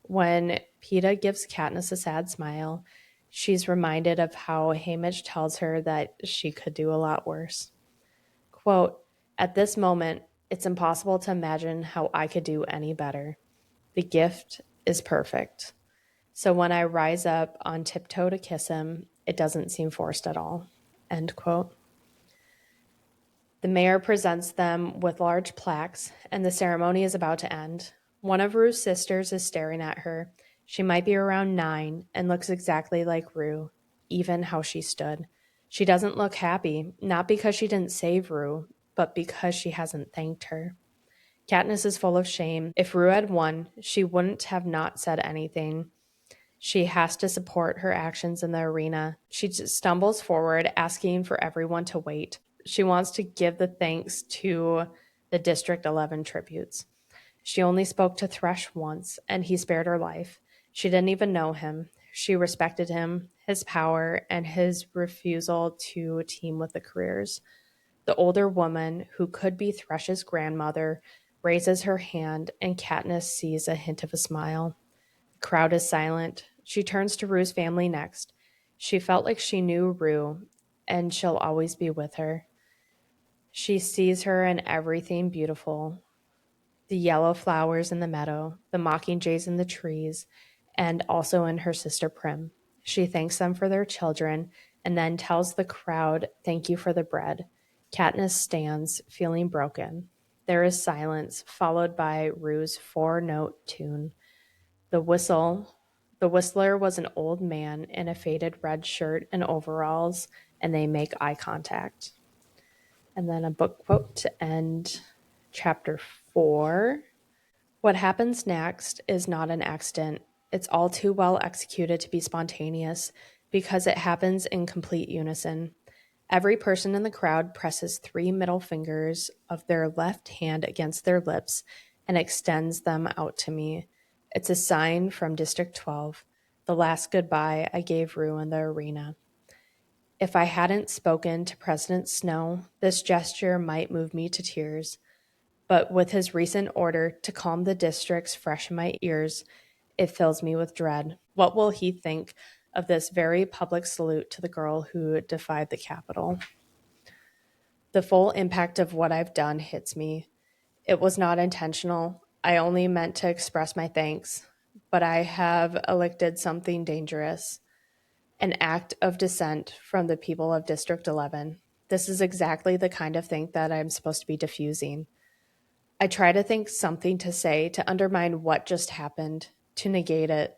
When Peeta gives Katniss a sad smile, she's reminded of how Haymitch tells her that she could do a lot worse. Quote, "At this moment, it's impossible to imagine how I could do any better. The gift is perfect. So when I rise up on tiptoe to kiss him, it doesn't seem forced at all." End quote. The mayor presents them with large plaques, and the ceremony is about to end. One of Rue's sisters is staring at her. She might be around 9 and looks exactly like Rue, even how she stood. She doesn't look happy, not because she didn't save Rue, but because she hasn't thanked her. Katniss is full of shame. If Rue had won, she wouldn't have not said anything. She has to support her actions in the arena. She just stumbles forward, asking for everyone to wait. She wants to give the thanks to the District 11 tributes. She only spoke to Thresh once, and he spared her life. She didn't even know him. She respected him, his power, and his refusal to team with the careers. The older woman, who could be Thresh's grandmother, raises her hand, and Katniss sees a hint of a smile. The crowd is silent. She turns to Rue's family next. She felt like she knew Rue, and she'll always be with her. She sees her in everything beautiful, the yellow flowers in the meadow, the mockingjays in the trees, and also in her sister Prim. She thanks them for their children and then tells the crowd, "Thank you for the bread." Katniss stands, feeling broken. There is silence, followed by Rue's 4-note tune. The whistler was an old man in a faded red shirt and overalls, and they make eye contact. And then a book quote to end chapter 4. What happens next is not an accident. It's all too well executed to be spontaneous because it happens in complete unison. Every person in the crowd presses 3 middle fingers of their left hand against their lips and extends them out to me. It's a sign from District 12, the last goodbye I gave Rue in the arena. If I hadn't spoken to President Snow, this gesture might move me to tears. But with his recent order to calm the districts fresh in my ears, it fills me with dread. What will he think of this very public salute to the girl who defied the Capitol? The full impact of what I've done hits me. It was not intentional. I only meant to express my thanks. But I have elected something dangerous, an act of dissent from the people of District 11. This is exactly the kind of thing that I'm supposed to be diffusing. I try to think something to say to undermine what just happened, to negate it,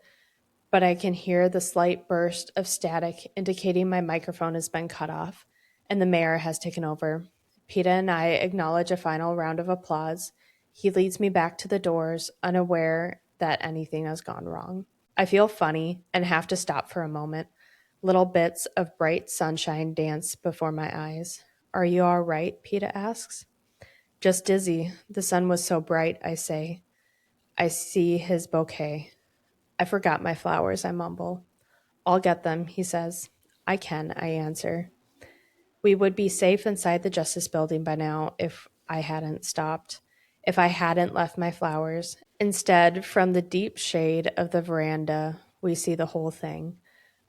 but I can hear the slight burst of static indicating my microphone has been cut off and the mayor has taken over. Peeta and I acknowledge a final round of applause. He leads me back to the doors, unaware that anything has gone wrong. I feel funny and have to stop for a moment. Little bits of bright sunshine dance before my eyes. Are you all right? Peeta asks. Just dizzy. The sun was so bright, I say. I see his bouquet. I forgot my flowers, I mumble. I'll get them, he says. I can, I answer. We would be safe inside the Justice Building by now if I hadn't stopped, if I hadn't left my flowers. Instead, from the deep shade of the veranda, we see the whole thing.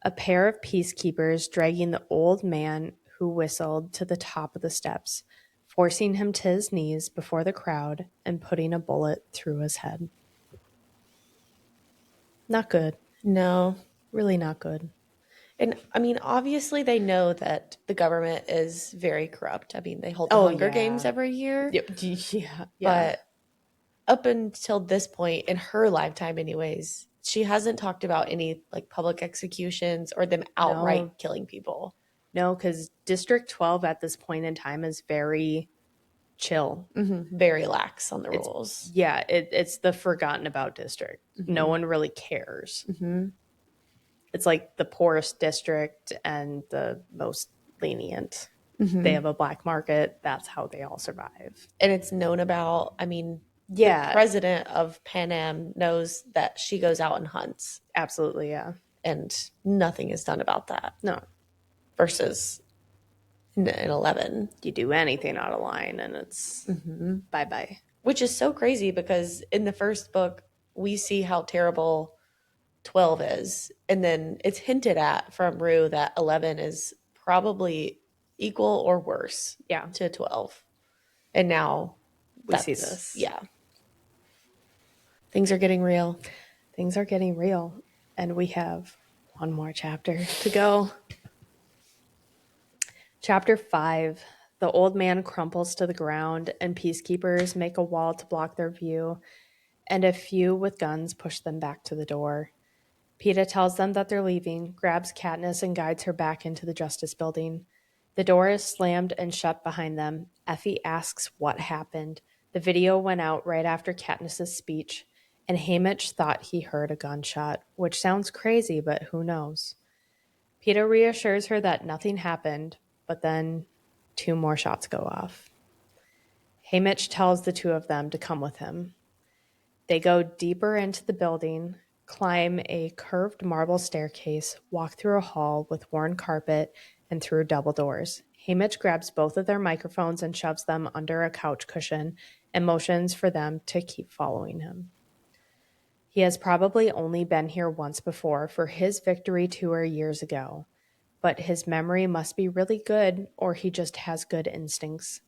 A pair of peacekeepers dragging the old man who whistled to the top of the steps, forcing him to his knees before the crowd and putting a bullet through his head. Not good. No. Really not good. And I mean, obviously, they know that the government is very corrupt. I mean, they hold the Hunger Games every year. Yeah. But up until this point, in her lifetime, anyways, she hasn't talked about any like public executions or them outright killing people. No, because District 12 at this point in time is very chill. Very lax on the rules. Yeah, it's the forgotten about district. No one really cares. It's like the poorest district and the most lenient. They have a black market. That's how they all survive. And it's known about, I mean, the president of Panem knows that she goes out and hunts. Absolutely, yeah. And nothing is done about that. No. Versus in 11. You do anything out of line and it's bye-bye. Which is so crazy because in the first book, we see how terrible 12 is. And then it's hinted at from Rue that 11 is probably equal or worse to 12. And now we see this. Yeah. Things are getting real. Things are getting real. And we have one more chapter to go. Chapter 5. The old man crumples to the ground, and peacekeepers make a wall to block their view, and a few with guns push them back to the door. Peeta tells them that they're leaving, grabs Katniss, and guides her back into the Justice Building. The door is slammed and shut behind them. Effie asks what happened. The video went out right after Katniss's speech, and Haymitch thought he heard a gunshot, which sounds crazy, but who knows? Peeta reassures her that nothing happened, but then 2 more shots go off. Haymitch tells the 2 of them to come with him. They go deeper into the building, climb a curved marble staircase, walk through a hall with worn carpet, and through double doors. Haymitch grabs both of their microphones and shoves them under a couch cushion and motions for them to keep following him. He has probably only been here once before for his victory tour years ago, but his memory must be really good or he just has good instincts.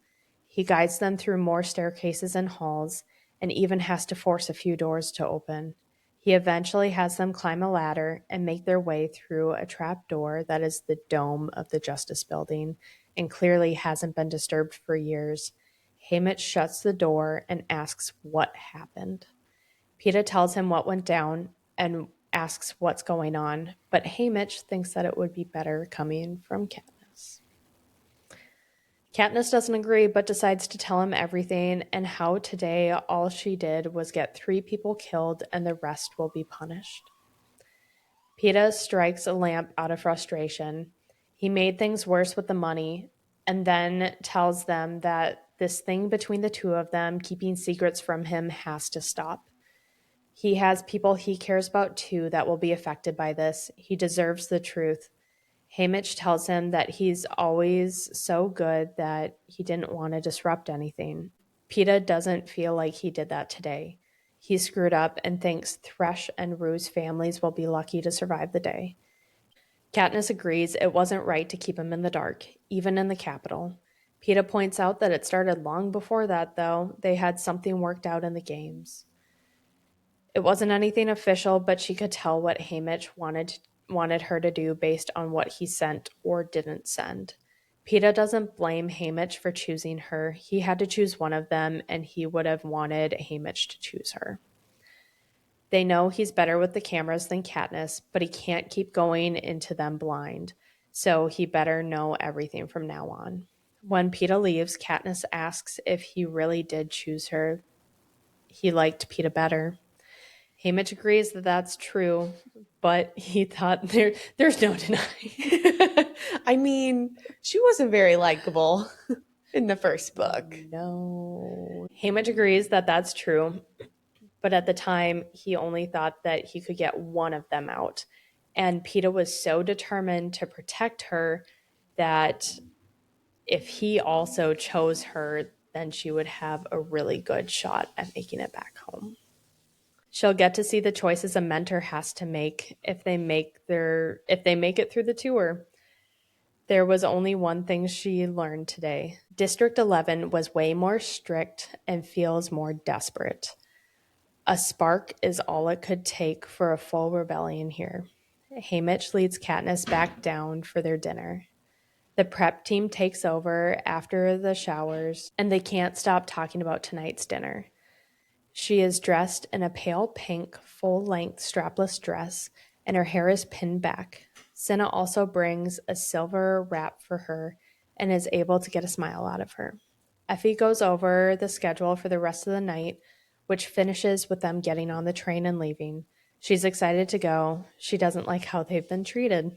He guides them through more staircases and halls and even has to force a few doors to open. He eventually has them climb a ladder and make their way through a trap door that is the dome of the Justice Building and clearly hasn't been disturbed for years. Haymitch shuts the door and asks what happened. Peeta tells him what went down and asks what's going on, but Haymitch thinks that it would be better coming from Katniss. Katniss doesn't agree, but decides to tell him everything and how today all she did was get 3 people killed and the rest will be punished. Peeta strikes a lamp out of frustration. He made things worse with the money and then tells them that this thing between the 2 of them, keeping secrets from him, has to stop. He has people he cares about too that will be affected by this. He deserves the truth. Haymitch tells him that he's always so good that he didn't want to disrupt anything. Peeta doesn't feel like he did that today. He screwed up and thinks Thresh and Rue's families will be lucky to survive the day. Katniss agrees it wasn't right to keep him in the dark, even in the capital. Peeta points out that it started long before that, though. They had something worked out in the games. It wasn't anything official, but she could tell what Haymitch wanted her to do based on what he sent or didn't send. Peeta doesn't blame Haymitch for choosing her. He had to choose one of them, and he would have wanted Haymitch to choose her. They know he's better with the cameras than Katniss, but he can't keep going into them blind, so he better know everything from now on. When Peeta leaves, Katniss asks if he really did choose her. He liked Peeta better. Haymitch agrees that that's true, but he thought there's no denying. I mean, she wasn't very likable in the first book. No. Haymitch agrees that that's true, but at the time, he only thought that he could get one of them out. And Peeta was so determined to protect her that if he also chose her, then she would have a really good shot at making it back home. She'll get to see the choices a mentor has to make if they make it through the tour. There was only one thing she learned today. District 11 was way more strict and feels more desperate. A spark is all it could take for a full rebellion here. Haymitch leads Katniss back down for their dinner. The prep team takes over after the showers, and they can't stop talking about tonight's dinner. She is dressed in a pale pink, full-length strapless dress, and her hair is pinned back. Cinna also brings a silver wrap for her and is able to get a smile out of her. Effie goes over the schedule for the rest of the night, which finishes with them getting on the train and leaving. She's excited to go. She doesn't like how they've been treated.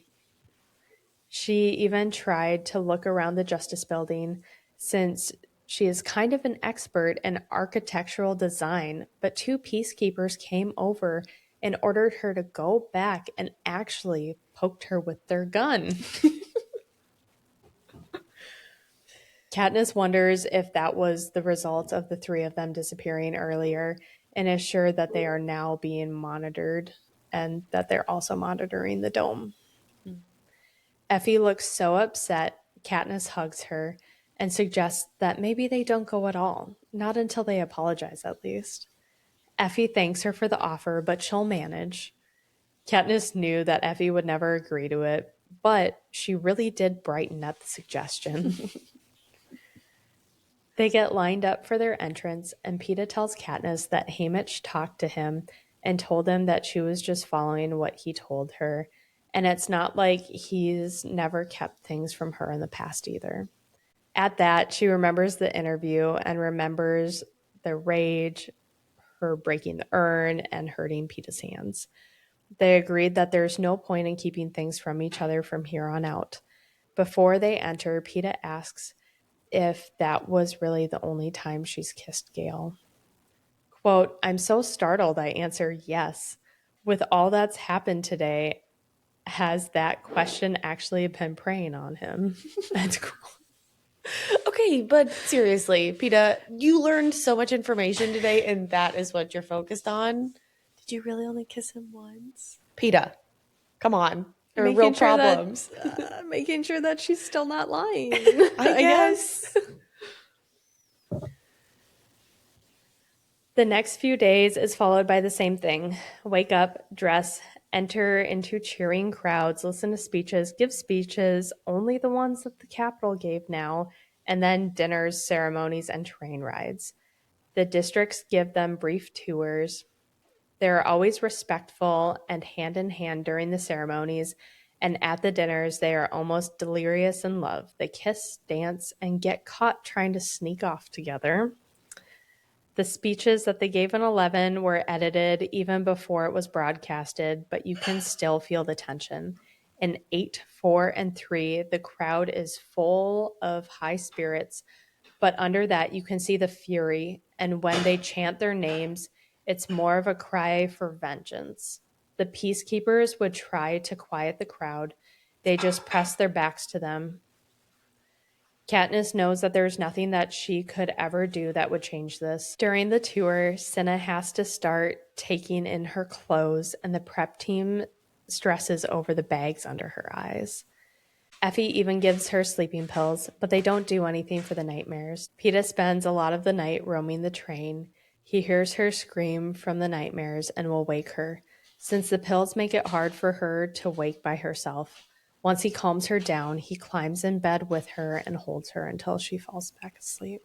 She even tried to look around the Justice Building since she is kind of an expert in architectural design, but two peacekeepers came over and ordered her to go back and actually poked her with their gun. Katniss wonders if that was the result of the three of them disappearing earlier and is sure that they are now being monitored and that they're also monitoring the dome. Effie looks so upset. Katniss hugs her and suggests that maybe they don't go at all, not until they apologize at least. Effie thanks her for the offer, but she'll manage. Katniss knew that Effie would never agree to it, but she really did brighten at the suggestion. They get lined up for their entrance, and Peeta tells Katniss that Haymitch talked to him and told him that she was just following what he told her, and it's not like he's never kept things from her in the past either. At that, she remembers the interview and remembers the rage, her breaking the urn, and hurting Peeta's hands. They agreed that there's no point in keeping things from each other from here on out. Before they enter, Peeta asks if that was really the only time she's kissed Gale. Quote, "I'm so startled," I answer, "yes. With all that's happened today, has that question actually been preying on him?" End quote. Okay, but seriously, Peeta, you learned so much information today, and that is what you're focused on. Did you really only kiss him once? Peeta, come on. There are real problems. Making sure that she's still not lying. I guess. The next few days is followed by the same thing. Wake up, dress, enter into cheering crowds, listen to speeches, give speeches, only the ones that the Capitol gave now, and then dinners, ceremonies, and train rides. The districts give them brief tours. They're always respectful and hand in hand during the ceremonies, and at the dinners, they are almost delirious in love. They kiss, dance, and get caught trying to sneak off together. The speeches that they gave in 11 were edited even before it was broadcasted, but you can still feel the tension. In 8, 4, and 3, the crowd is full of high spirits, but under that you can see the fury, and when they chant their names, it's more of a cry for vengeance. The peacekeepers would try to quiet the crowd. They just press their backs to them. Katniss knows that there's nothing that she could ever do that would change this. During the tour, Cinna has to start taking in her clothes, and the prep team stresses over the bags under her eyes. Effie even gives her sleeping pills, but they don't do anything for the nightmares. Peeta spends a lot of the night roaming the train. He hears her scream from the nightmares and will wake her, since the pills make it hard for her to wake by herself. Once he calms her down, he climbs in bed with her and holds her until she falls back asleep.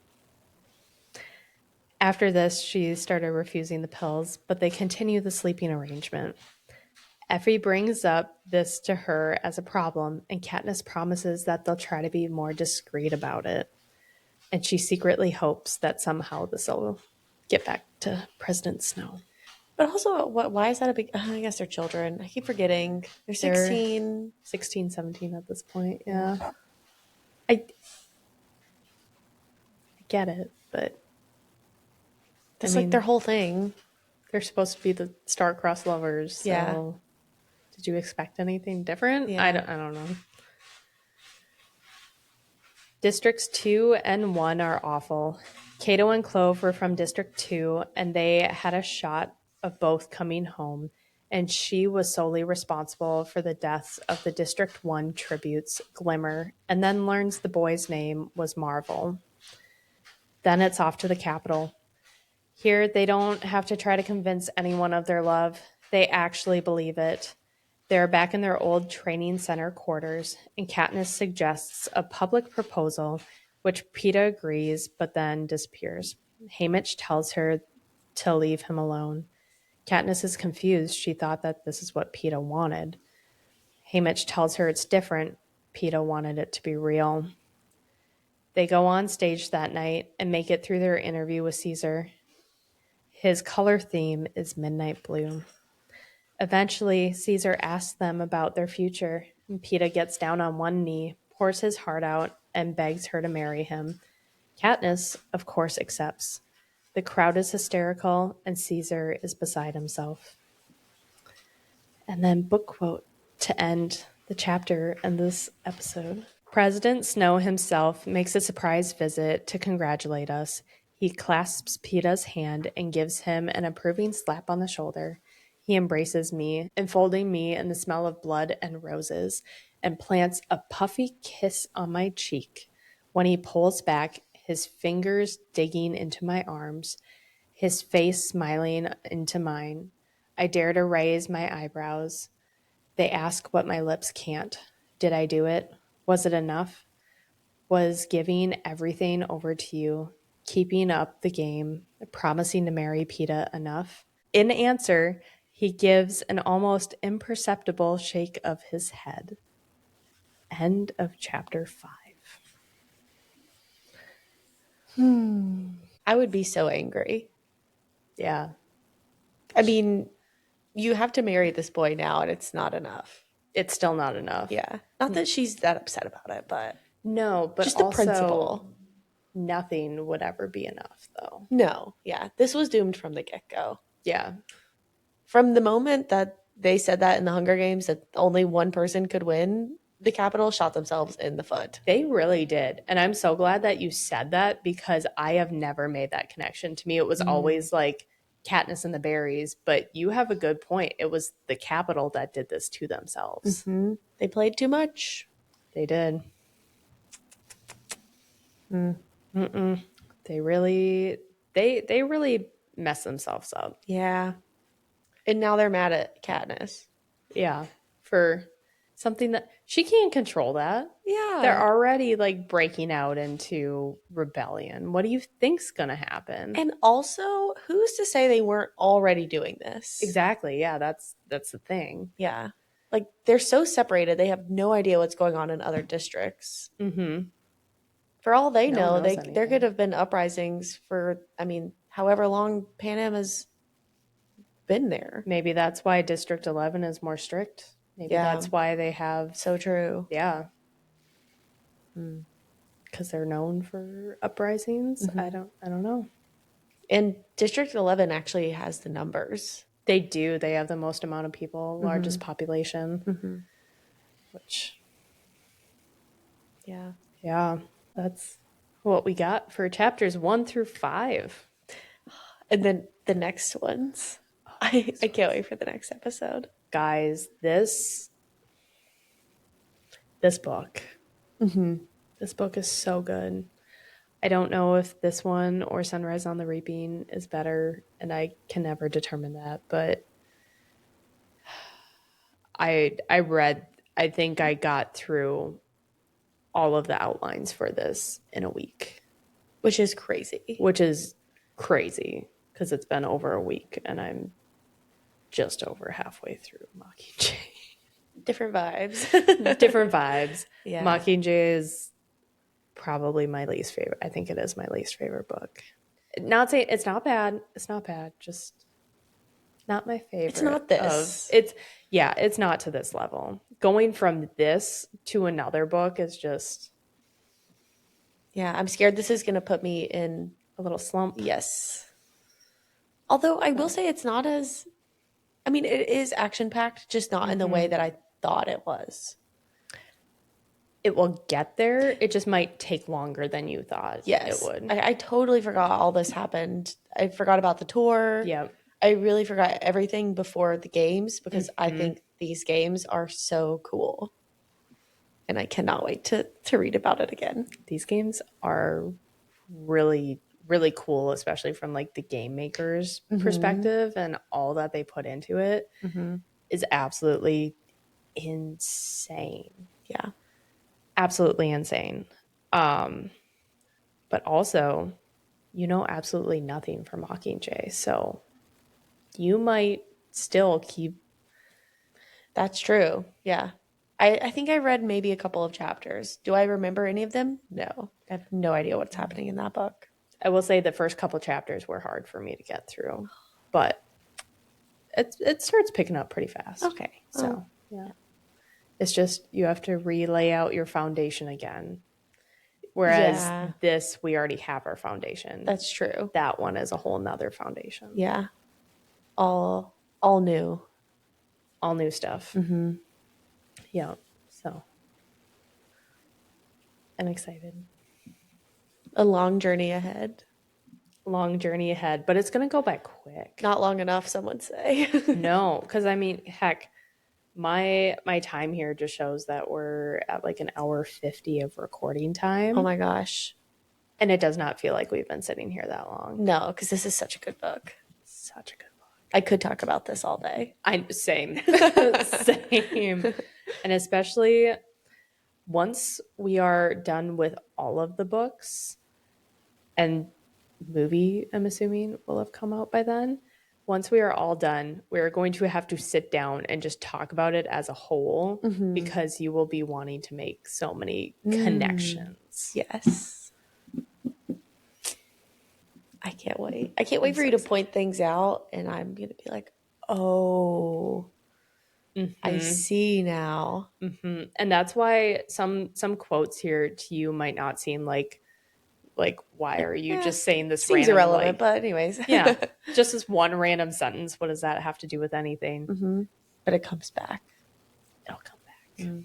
After this, she started refusing the pills, but they continue the sleeping arrangement. Effie brings up this to her as a problem, and Katniss promises that they'll try to be more discreet about it. And she secretly hopes that somehow this will get back to President Snow. But also, why is that a big... I guess they're children. I keep forgetting. They're 16. 16, 17 at this point, yeah. I get it, but... That's like their whole thing. They're supposed to be the star-crossed lovers, so... Yeah. Did you expect anything different? Yeah. I don't know. Districts 2 and 1 are awful. Cato and Clove were from District 2, and they had a shot of both coming home, and she was solely responsible for the deaths of the District 1 tributes, Glimmer, and then learns the boy's name was Marvel. Then it's off to the capital. Here, they don't have to try to convince anyone of their love. They actually believe it. They're back in their old training center quarters, and Katniss suggests a public proposal, which Peeta agrees, but then disappears. Haymitch tells her to leave him alone. Katniss is confused. She thought that this is what Peeta wanted. Haymitch tells her it's different. Peeta wanted it to be real. They go on stage that night and make it through their interview with Caesar. His color theme is midnight blue. Eventually, Caesar asks them about their future, and Peeta gets down on one knee, pours his heart out, and begs her to marry him. Katniss, of course, accepts. The crowd is hysterical, and Caesar is beside himself. And then book quote to end the chapter and this episode. President Snow himself makes a surprise visit to congratulate us. He clasps Peeta's hand and gives him an approving slap on the shoulder. He embraces me, enfolding me in the smell of blood and roses, and plants a puffy kiss on my cheek. When he pulls back, his fingers digging into my arms, his face smiling into mine, I dare to raise my eyebrows. They ask what my lips can't. Did I do it? Was it enough? Was giving everything over to you, keeping up the game, promising to marry Peeta enough? In answer, he gives an almost imperceptible shake of his head. End of chapter 5. I would be so angry. Yeah. I mean, you have to marry this boy now, and it's not enough. It's still not enough. Yeah. Not that she's that upset about it, but... No, but just the also, principle. Nothing would ever be enough, though. No. Yeah. This was doomed from the get-go. Yeah. From the moment that they said that in the Hunger Games, that only one person could win, the Capitol shot themselves in the foot. They really did. And I'm so glad that you said that, because I have never made that connection. To me, it was always like Katniss and the berries, but you have a good point. It was the Capitol that did this to themselves. Mm-hmm. They played too much. They did. They really messed themselves up. Yeah. And now they're mad at Katniss. Yeah. For something that she can't control that. Yeah. They're already like breaking out into rebellion. What do you think's gonna happen? And also, who's to say they weren't already doing this? Exactly. Yeah, that's the thing. Yeah. Like, they're so separated, they have no idea what's going on in other districts. Mm-hmm. For all they know, there could have been uprisings for, I mean, however long Panem has been there. Maybe that's why District 11 is more strict. Maybe that's why they have... So true. Yeah. Because they're known for uprisings. Mm-hmm. I don't know. And District 11 actually has the numbers. They do. They have the most amount of people, largest population. Mm-hmm. Which... Yeah. Yeah. That's what we got for chapters 1 through 5. And then the next ones. I can't wait for the next episode. Guys, this This book. This book is so good. I don't know if this one or Sunrise on the Reaping is better, and I can never determine that, but I think I got through all of the outlines for this in a week. Which is crazy. Because it's been over a week and I'm just over halfway through Mockingjay. Different vibes. Different vibes. Yeah. Mockingjay is probably my least favorite. I think it is my least favorite book. Not saying it's not bad. It's not bad. Just not my favorite. It's not this. It's not to this level. Going from this to another book is just. Yeah, I'm scared this is going to put me in a little slump. Yes. Although I will say it's not as, I mean, it is action-packed, just not in the way that I thought it was. It will get there. It just might take longer than you thought it would. I totally forgot all this happened. I forgot about the tour. Yeah. I really forgot everything before the games because I think these games are so cool. And I cannot wait to read about it again. These games are really, really cool, especially from like the game makers' perspective, and all that they put into it is absolutely insane. Yeah. Absolutely insane. But also, you know absolutely nothing from Mockingjay, so you might still keep. That's true. Yeah. I think I read maybe a couple of chapters. Do I remember any of them? No. I have no idea what's happening in that book. I will say the first couple chapters were hard for me to get through, but it starts picking up pretty fast. Okay. So, yeah. It's just you have to relay out your foundation again. Whereas this, we already have our foundation. That's true. That one is a whole nother foundation. Yeah. All new. All new stuff. Yeah. So I'm excited. A long journey ahead. Long journey ahead, but it's going to go by quick. Not long enough, some would say. No, because I mean, heck, my time here just shows that we're at like an hour 50 of recording time. Oh my gosh. And it does not feel like we've been sitting here that long. No, because this is such a good book. Such a good book. I could talk about this all day. Same. Same. And especially once we are done with all of the books, and movie, I'm assuming, will have come out by then. Once we are all done, we're going to have to sit down and just talk about it as a whole because you will be wanting to make so many connections. Yes. I can't wait. I can't wait for you to point things out, and I'm going to be like, oh, I see now. And that's why some quotes here to you might not seem like why are you just saying this seems random, irrelevant, but anyways. Yeah, just this one random sentence. What does that have to do with anything? But it comes back. It'll come back.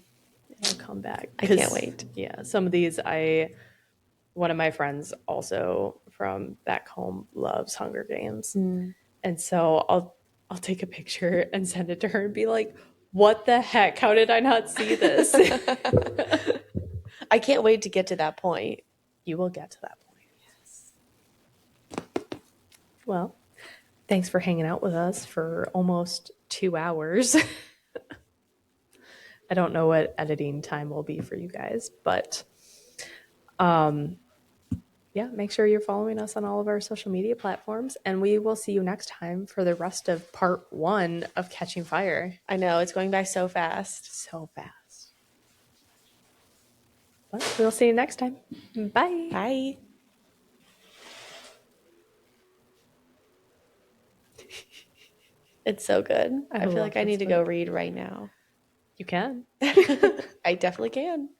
It'll come back. I can't wait. Yeah, some of these one of my friends also from back home loves Hunger Games. And so I'll take a picture and send it to her and be like, what the heck? How did I not see this? I can't wait to get to that point. You will get to that point. Yes. Well, thanks for hanging out with us for almost 2 hours. I don't know what editing time will be for you guys, but yeah, make sure you're following us on all of our social media platforms, and we will see you next time for the rest of part 1 of Catching Fire. I know, it's going by so fast. So fast. But we'll see you next time. Bye. Bye. It's so good. I feel like I need to go read right now. You can. I definitely can.